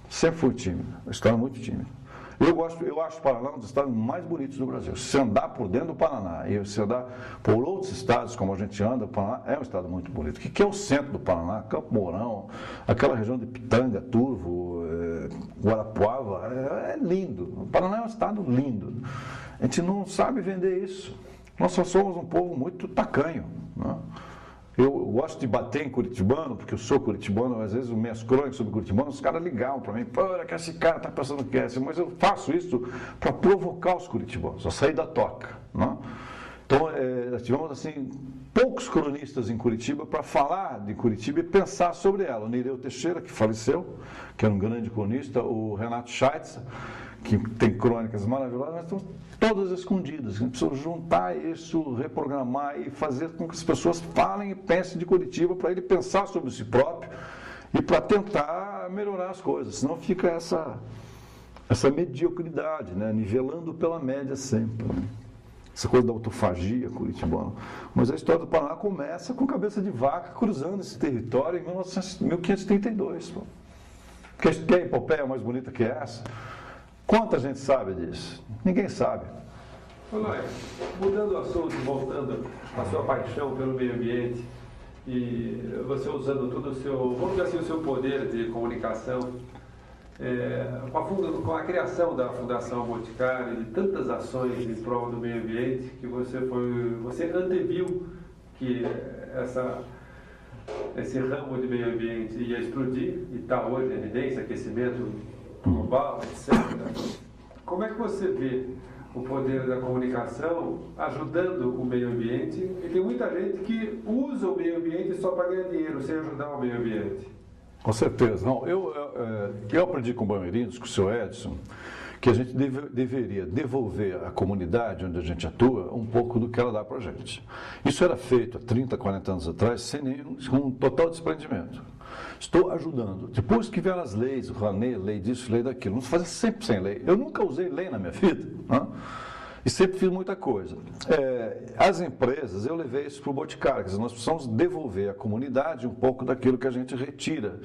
B: Sempre foi tímido. Um estado muito tímido. Eu acho o Paraná um dos estados mais bonitos do Brasil. Se andar por dentro do Paraná e se andar por outros estados, como a gente anda, o Paraná é um estado muito bonito. O que é o centro do Paraná? Campo Mourão, aquela região de Pitanga, Turvo, Guarapuava, é lindo. O Paraná é um estado lindo. A gente não sabe vender isso. Nós só somos um povo muito tacanho. Né? Eu gosto de bater em curitibano, porque eu sou curitibano, às vezes minhas crônicas sobre curitibano, os caras ligavam para mim, pô, que esse cara está pensando que é assim, mas eu faço isso para provocar os curitibanos, a sair da toca. Né? Então, nós tivemos assim, poucos cronistas em Curitiba para falar de Curitiba e pensar sobre ela. O Nereu Teixeira, que faleceu, que era um grande cronista, o Renato Scheitzer, que tem crônicas maravilhosas, mas estão todas escondidas. A gente precisa juntar isso, reprogramar e fazer com que as pessoas falem e pensem de Curitiba para ele pensar sobre si próprio e para tentar melhorar as coisas. Senão fica essa mediocridade, né? Nivelando pela média sempre. Né? essa coisa da autofagia curitibana. Mas a história do Paraná começa com cabeça de vaca cruzando esse território em 1532. Pô. Quer epopeia mais bonita que essa? Quanta gente sabe disso? Ninguém sabe.
C: Olá, mudando o assunto, voltando à sua paixão pelo meio ambiente e você usando todo o seu, vamos dizer assim, o seu poder de comunicação, com a criação da Fundação Boticário e de tantas ações em prol do meio ambiente que você anteviu que esse ramo de meio ambiente ia explodir e está hoje em evidência, aquecimento global, etc. Como é que você vê o poder da comunicação ajudando o meio ambiente? E tem muita gente que usa o meio ambiente só para ganhar dinheiro, sem ajudar o meio ambiente.
B: Com certeza. Não, eu aprendi com o Bamerindos, com o seu Edson, que a gente deveria devolver à comunidade onde a gente atua um pouco do que ela dá para a gente. Isso era feito há 30, 40 anos atrás, com um total desprendimento. Estou ajudando. Depois que vieram as leis, o Rouanet, lei disso, lei daquilo, não se fazia sempre sem lei. Eu nunca usei lei na minha vida, né? E sempre fiz muita coisa. As empresas, eu levei isso para o Boticário, quer dizer, nós precisamos devolver à comunidade um pouco daquilo que a gente retira.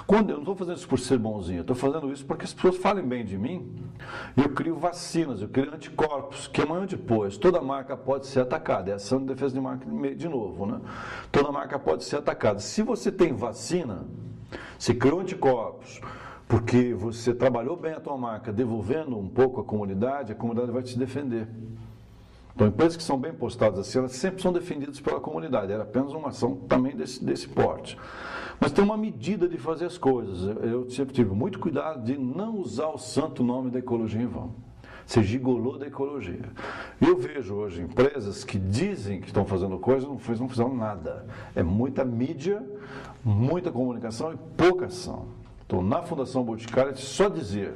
B: Eu não estou fazendo isso por ser bonzinho, eu estou fazendo isso para que as pessoas falem bem de mim. Eu crio vacinas, eu crio anticorpos, que amanhã ou depois toda marca pode ser atacada. É a ação de defesa de marca de novo, né? Toda marca pode ser atacada. Se você tem vacina, se criou anticorpos, porque você trabalhou bem a tua marca, devolvendo um pouco à comunidade, a comunidade vai te defender. Então, empresas que são bem postadas assim, elas sempre são defendidas pela comunidade. Era apenas uma ação também desse porte. Mas tem uma medida de fazer as coisas. Eu sempre tive muito cuidado de não usar o santo nome da ecologia em vão. Ser gigolô da ecologia. E eu vejo hoje empresas que dizem que estão fazendo coisas, não fizeram nada. É muita mídia, muita comunicação e pouca ação. Então, na Fundação Boticário, só dizer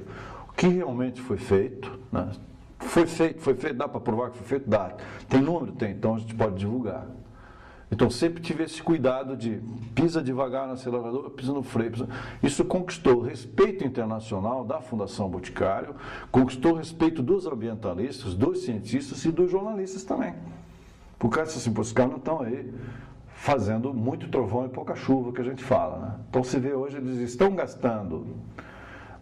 B: o que realmente foi feito, né? Foi feito, dá para provar que foi feito? Dá. Tem número? Tem, então a gente pode divulgar. Então, sempre tive esse cuidado de pisa devagar no acelerador, pisa no freio. Isso conquistou o respeito internacional da Fundação Boticário, conquistou o respeito dos ambientalistas, dos cientistas e dos jornalistas também. Por causa assim, os caras não estão aí fazendo muito trovão e pouca chuva, que a gente fala, né? Então, se vê hoje, eles estão gastando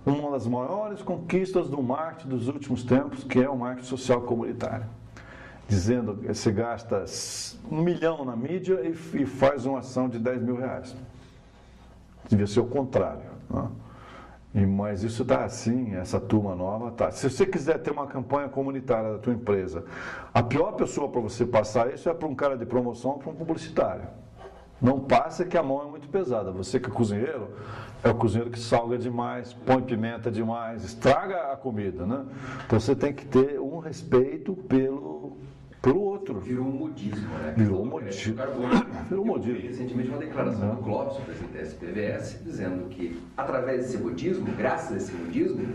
B: uma das maiores conquistas do marketing dos últimos tempos, que é o marketing social comunitário. Dizendo que você gasta R$1 milhão na mídia e faz uma ação de R$10 mil. Devia ser o contrário, né? Mas isso está assim, essa turma nova está. Se você quiser ter uma campanha comunitária da tua empresa, a pior pessoa para você passar isso é para um cara de promoção ou para um publicitário. Não passa que a mão é muito pesada. Você que é cozinheiro, é o cozinheiro que salga demais, põe pimenta demais, estraga a comida, né? Então você tem que ter um respeito pelo outro.
A: Virou um modismo, né?
B: Virou um modismo.
A: Virou um modismo. Recentemente uma declaração do Clóvis, presidente da SPVS, dizendo que, através desse modismo, graças a esse modismo,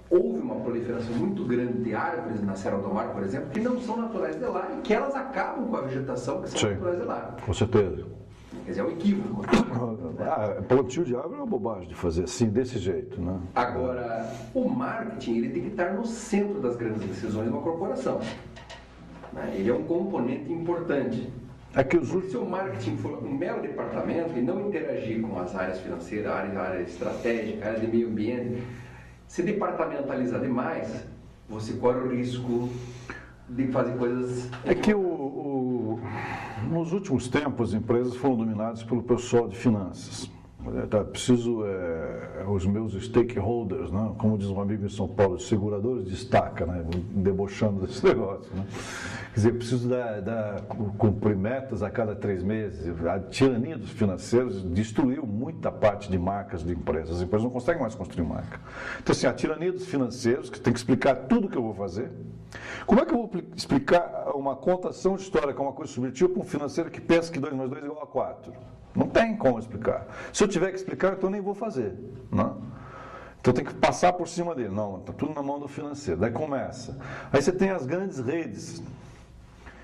A: houve uma proliferação muito grande de árvores na Serra do Mar, por exemplo, que não são naturais de lá e que elas acabam com a vegetação que são naturais de lá.
B: Com certeza.
A: Quer dizer, é um equívoco.
B: Plantio de árvore é uma bobagem de fazer assim, desse jeito, né?
A: Agora, o marketing ele tem que estar no centro das grandes decisões de uma corporação. Ele é um componente importante. Se o marketing for um mero departamento e não interagir com as áreas financeiras, área estratégica, área de meio ambiente, se departamentalizar demais, você corre o risco de fazer coisas...
B: É que nos últimos tempos, as empresas foram dominadas pelo pessoal de finanças. Os meus stakeholders, né? Como diz um amigo em São Paulo, os seguradores destaca, né? Debochando desse negócio, né? Quer dizer, preciso cumprir metas a cada 3 meses. A tirania dos financeiros destruiu muita parte de marcas de empresas. As empresas não conseguem mais construir marca. Então, assim, a tirania dos financeiros, que tem que explicar tudo o que eu vou fazer. Como é que eu vou explicar uma contação de história, que é uma coisa subjetiva, para um financeiro que pensa que 2 mais 2 é igual a 4? Não tem como explicar. Se eu tiver que explicar, então eu nem vou fazer, né? Então tem que passar por cima dele. Não, está tudo na mão do financeiro. Daí começa. Aí você tem as grandes redes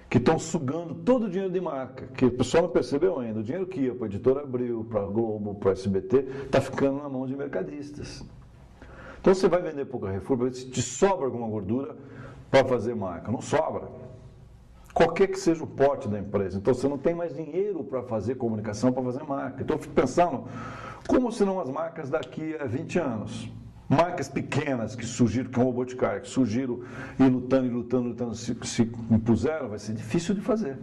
B: que estão sugando todo o dinheiro de marca, que o pessoal não percebeu ainda. O dinheiro que ia para a Editora Abril, para a Globo, para a SBT, está ficando na mão de mercadistas. Então você vai vender para o Carrefour, para ver se te sobra alguma gordura para fazer marca. Não sobra. qualquer que seja o porte da empresa. Então, você não tem mais dinheiro para fazer comunicação, para fazer marca. Então, eu fico pensando, como serão as marcas daqui a 20 anos? Marcas pequenas que surgiram, como o Boticário, que surgiram e lutando, se impuseram, vai ser difícil de fazer.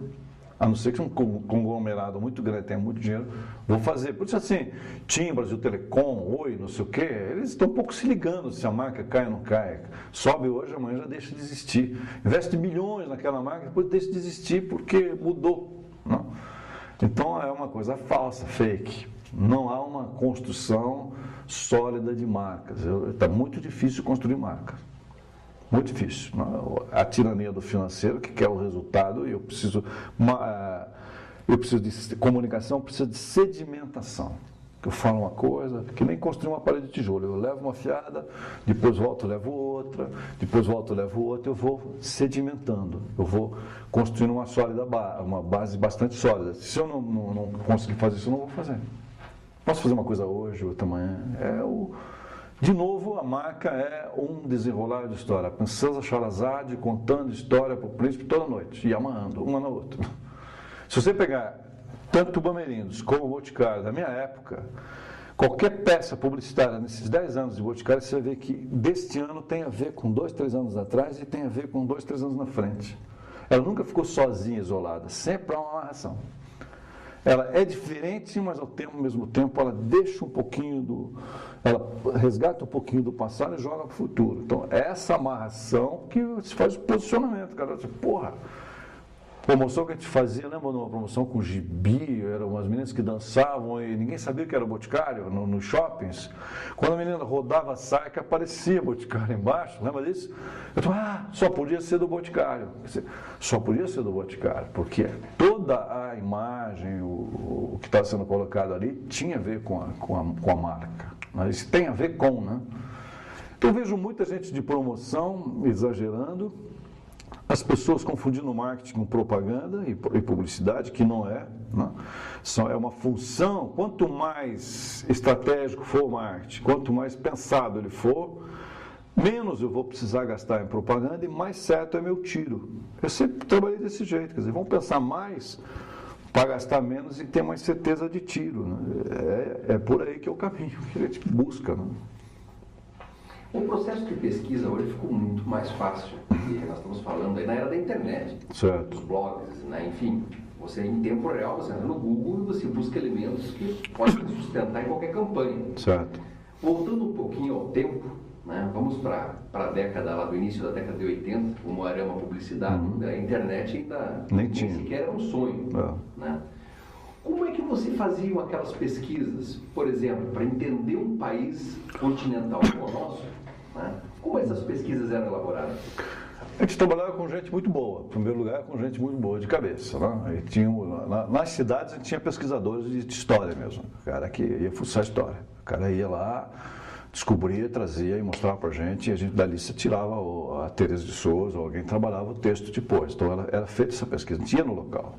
B: A não ser que um conglomerado muito grande tenha muito dinheiro, vou fazer. Por isso, assim, TIM, Brasil Telecom, Oi, não sei o quê, eles estão um pouco se ligando se a marca cai ou não cai. Sobe hoje, amanhã já deixa de existir. Investe milhões naquela marca, depois deixa de existir porque mudou. Não? Então, é uma coisa falsa, fake. Não há uma construção sólida de marcas. Está muito difícil construir marcas. Muito difícil. A tirania do financeiro, que quer o resultado, e eu preciso de comunicação, preciso de sedimentação. Eu falo uma coisa, que nem construir uma parede de tijolo. Eu levo uma fiada, depois volto, levo outra, depois volto, levo outra, eu vou sedimentando. Eu vou construindo uma base bastante sólida. Se eu não conseguir fazer isso, eu não vou fazer. Posso fazer uma coisa hoje, outra amanhã. De novo, a marca é um desenrolar de história. A princesa Sherazade contando história para o príncipe toda noite e amarrando uma na outra. Se você pegar tanto o Bamerindos como o Boticário da minha época, qualquer peça publicitária nesses 10 anos de Boticário, você vai ver que deste ano tem a ver com 2, 3 anos atrás e tem a ver com 2, 3 anos na frente. Ela nunca ficou sozinha, isolada. Sempre há uma amarração. Ela é diferente, mas ao mesmo tempo ela deixa um pouquinho ela resgata um pouquinho do passado e joga para o futuro. Então, essa amarração que se faz o posicionamento. Cara, porra, promoção que a gente fazia, lembra de uma promoção com gibi, eram umas meninas que dançavam e ninguém sabia que era Boticário nos shoppings. Quando a menina rodava a saia, que aparecia Boticário embaixo, lembra disso? Eu falei, só podia ser do Boticário. Só podia ser do Boticário, porque toda a imagem, o que estava sendo colocado ali, tinha a ver com a marca. Mas isso tem a ver com, né? Então, eu vejo muita gente de promoção exagerando, as pessoas confundindo marketing com propaganda e publicidade, que não é. Né? É uma função, quanto mais estratégico for o marketing, quanto mais pensado ele for, menos eu vou precisar gastar em propaganda e mais certo é meu tiro. Eu sempre trabalhei desse jeito, quer dizer, vamos pensar mais para gastar menos e ter mais certeza de tiro. Né? É por aí que é o caminho que a gente busca. Né?
A: O processo de pesquisa hoje ficou muito mais fácil, porque nós estamos falando aí na era da internet,
B: certo.
A: Dos blogs, né? Enfim, você em tempo real, você entra no Google e você busca elementos que podem sustentar em qualquer campanha.
B: Certo.
A: Voltando um pouquinho ao tempo, né? Vamos para a década lá do início da década de 80, como era uma publicidade, a internet ainda nem sequer era um sonho. Né? Como é que você fazia aquelas pesquisas, por exemplo, para entender um país continental como o nosso? Né? Como essas pesquisas eram elaboradas?
B: A gente trabalhava com gente muito boa, em primeiro lugar com gente muito boa de cabeça. Né? Nas cidades a gente tinha pesquisadores de história mesmo, o cara que ia fuçar história. O cara ia lá, descobria, trazia e mostrava para a gente, e a gente dali se tirava a Teresa de Souza, ou alguém trabalhava o texto depois. Então era feita essa pesquisa, a gente ia no local.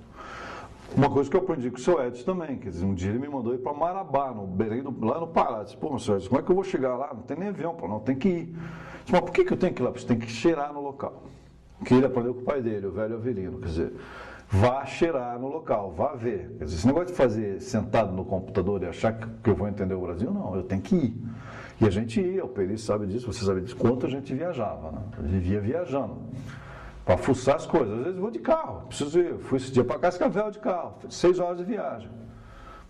B: Uma coisa que eu aprendi com o seu Edson também, quer dizer, um dia ele me mandou ir para Marabá, no Belém, lá no Pará. Eu disse, pô, senhor Edson, como é que eu vou chegar lá? Não tem nem avião, não, tem que ir. Eu disse, mas por que eu tenho que ir lá? Porque você tem que cheirar no local. Que ele aprendeu com o pai dele, o velho Avelino, quer dizer, vá cheirar no local, vá ver. Quer dizer, esse negócio de fazer sentado no computador e achar que eu vou entender o Brasil, não, eu tenho que ir. E a gente ia, o Peri sabe disso, você sabe disso, quanto a gente viajava, né? Eu vivia viajando. Para fuçar as coisas. Às vezes vou de carro, preciso ir. Fui esse dia para Cascavel de carro, 6 horas de viagem.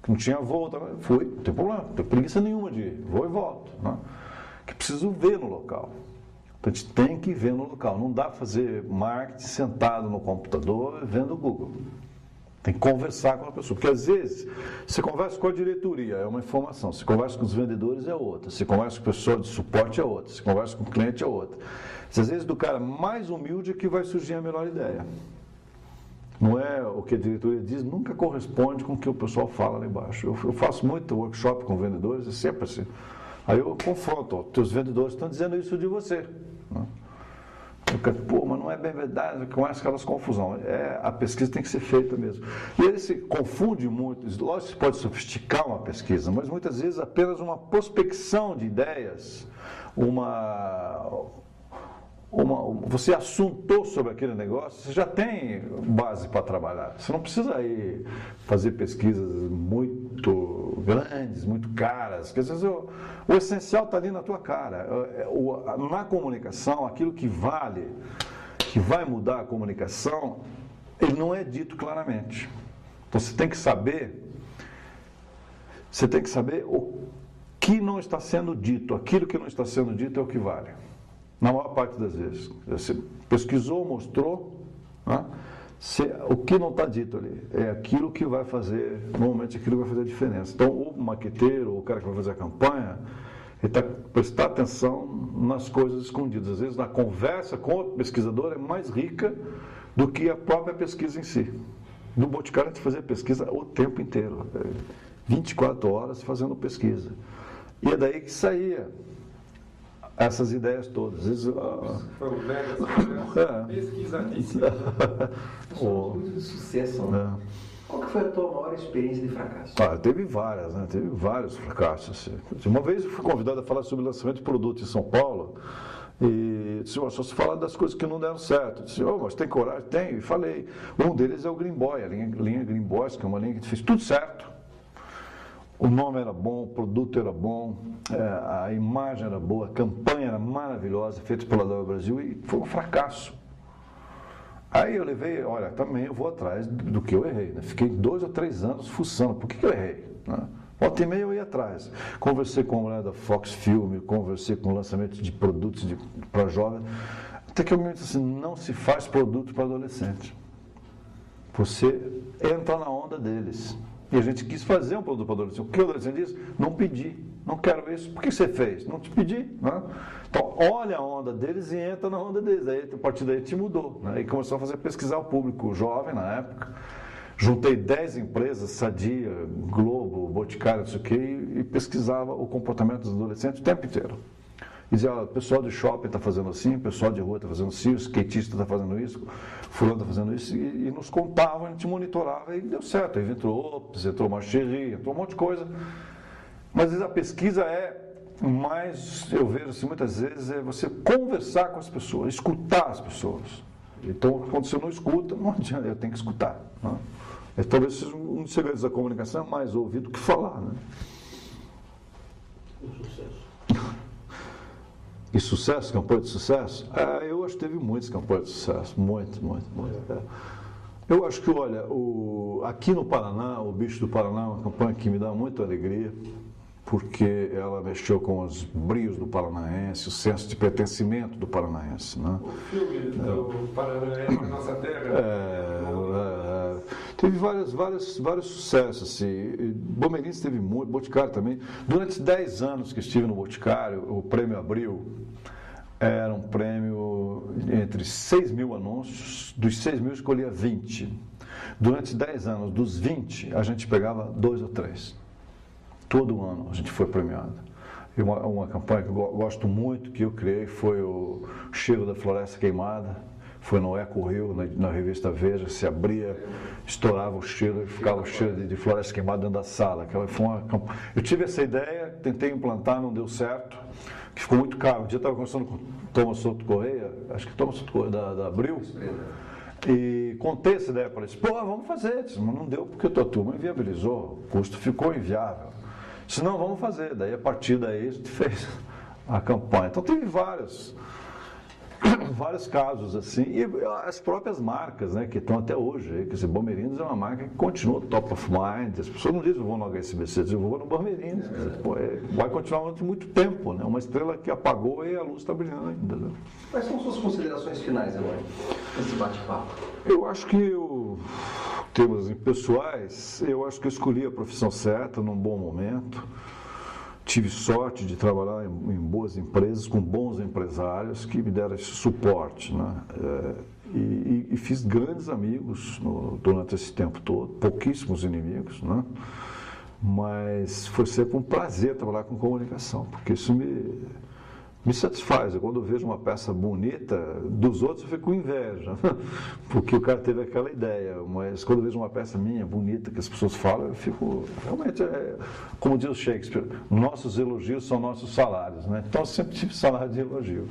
B: Não tinha voo, fui, não tem problema, não tenho preguiça nenhuma de ir, vou e volto. Né? Que preciso ver no local. Então a gente tem que ver no local. Não dá para fazer marketing sentado no computador vendo o Google. Tem que conversar com a pessoa. Porque às vezes você conversa com a diretoria, é uma informação. Você conversa com os vendedores, é outra. Você conversa com o pessoal de suporte, é outra. Você conversa com o cliente, é outra. Às vezes do cara mais humilde que vai surgir a melhor ideia. Não é o que a diretoria diz, nunca corresponde com o que o pessoal fala lá embaixo. Eu faço muito workshop com vendedores, é sempre assim. Aí eu confronto, ó, teus vendedores estão dizendo isso de você. Né? Pô, mas não é bem verdade, começa aquelas confusão. A pesquisa tem que ser feita mesmo. E ele se confunde muito, lógico que pode sofisticar uma pesquisa, mas muitas vezes apenas uma prospecção de ideias, você assuntou sobre aquele negócio, você já tem base para trabalhar. Você não precisa ir fazer pesquisas muito grandes, muito caras. Porque às vezes o essencial está ali na tua cara. Na comunicação, aquilo que vale, que vai mudar a comunicação, ele não é dito claramente. Então você tem que saber o que não está sendo dito. Aquilo que não está sendo dito é o que vale. Na maior parte das vezes. Você pesquisou, mostrou, né? O que não está dito ali é aquilo que vai fazer, normalmente aquilo que vai fazer a diferença. Então, o maqueteiro, o cara que vai fazer a campanha, ele está prestar atenção nas coisas escondidas. Às vezes, na conversa com o pesquisador é mais rica do que a própria pesquisa em si. No Boticário, a gente fazia pesquisa o tempo inteiro, 24 horas fazendo pesquisa. E é daí que saía essas ideias todas. Às vezes,
C: foi o velho, pesquisadíssimo.
A: Muito de sucesso, né? Qual que foi a tua maior experiência de fracasso?
B: Teve várias, né? Teve vários fracassos. Assim. Uma vez eu fui convidado a falar sobre o lançamento de produto em São Paulo e disse, só se falar das coisas que não deram certo. Eu disse, mas tem coragem? Tenho. E falei. Um deles é o Green Boy, a linha Green Boys, que é uma linha que fez tudo certo. O nome era bom, o produto era bom, a imagem era boa, a campanha era maravilhosa, feita pela Dove Brasil, e foi um fracasso. Aí eu levei, olha, também eu vou atrás do que eu errei. Né? Fiquei 2 ou 3 anos fuçando, por que eu errei? Né? Volta e meia eu ia atrás. Conversei com a mulher da Fox Film, conversei com o lançamento de produtos para jovens, até que eu me disse assim, não se faz produto para adolescente. Você entra na onda deles. E a gente quis fazer um produto para adolescente. O que o adolescente disse? Não pedi, não quero isso. Por que você fez? Não te pedi. Né? Então, olha a onda deles e entra na onda deles. Aí, a partir daí, te mudou. Né? E começou a pesquisar o público jovem na época. Juntei 10 empresas, Sadia, Globo, Boticário, não sei o quê, e pesquisava o comportamento dos adolescentes o tempo inteiro. E dizia, o pessoal de shopping está fazendo assim, o pessoal de rua está fazendo assim, o skatista está fazendo isso, fulano está fazendo isso, e nos contavam, a gente monitorava e deu certo. Aí entrou Ops, entrou Marcherie, entrou um monte de coisa. Mas às vezes a pesquisa é mais, eu vejo assim, muitas vezes, é você conversar com as pessoas, escutar as pessoas. Então, quando você não escuta, não adianta, eu tenho que escutar. Né? Talvez seja um dos segredos da comunicação, é mais ouvir do que falar. Né?
D: O sucesso.
B: E sucesso, campanha de sucesso? Eu acho que teve muitas campanhas de sucesso, muito. Eu acho que, olha, aqui no Paraná, o Bicho do Paraná é uma campanha que me dá muita alegria, porque ela mexeu com os brios do paranaense, o senso de pertencimento do paranaense. Né?
C: O filme do Paranaense na Nossa Terra.
B: Teve vários sucessos. Assim. Bomerins teve muito, Boticário também. Durante 10 anos que estive no Boticário, o Prêmio Abril era um prêmio entre 6 mil anúncios, dos 6 mil escolhia 20. Durante 10 anos, dos 20, a gente pegava 2 ou 3. Todo ano a gente foi premiado. E uma campanha que eu gosto muito, que eu criei, foi o Cheiro da Floresta Queimada. Foi no Eco Rio, na revista Veja, se abria, estourava o cheiro e ficava o cheiro de floresta queimada dentro da sala. Eu tive essa ideia, tentei implantar, não deu certo, que ficou muito caro. Um dia eu estava conversando com o Thomas Souto Correia, acho que Thomas Souto Correia da Abril, e contei essa ideia para eles. Vamos fazer. Disse, mas não deu porque a tua turma inviabilizou, o custo ficou inviável. Disse, não, vamos fazer. Daí, a partir daí, a gente fez a campanha. Então, teve vários casos assim, e as próprias marcas, né, que estão até hoje, quer dizer, Bomerins é uma marca que continua top of mind, as pessoas não dizem eu vou no HSBC, dizem eu vou no Bomerins, vai continuar durante muito tempo, né, uma estrela que apagou e a luz está brilhando ainda. Né?
A: Quais são suas considerações finais, Eloy, nesse bate-papo?
B: Eu acho que, termos pessoais, eu acho que eu escolhi a profissão certa num bom momento. Tive sorte de trabalhar em boas empresas, com bons empresários que me deram esse suporte. Né? E fiz grandes amigos durante esse tempo todo, pouquíssimos inimigos. Né? Mas foi sempre um prazer trabalhar com comunicação, porque isso me satisfaz. Quando eu vejo uma peça bonita dos outros, eu fico com inveja, porque o cara teve aquela ideia. Mas quando eu vejo uma peça minha, bonita, que as pessoas falam, eu fico... Realmente, como diz o Shakespeare, nossos elogios são nossos salários. Né? Então, eu sempre tive salário de elogio.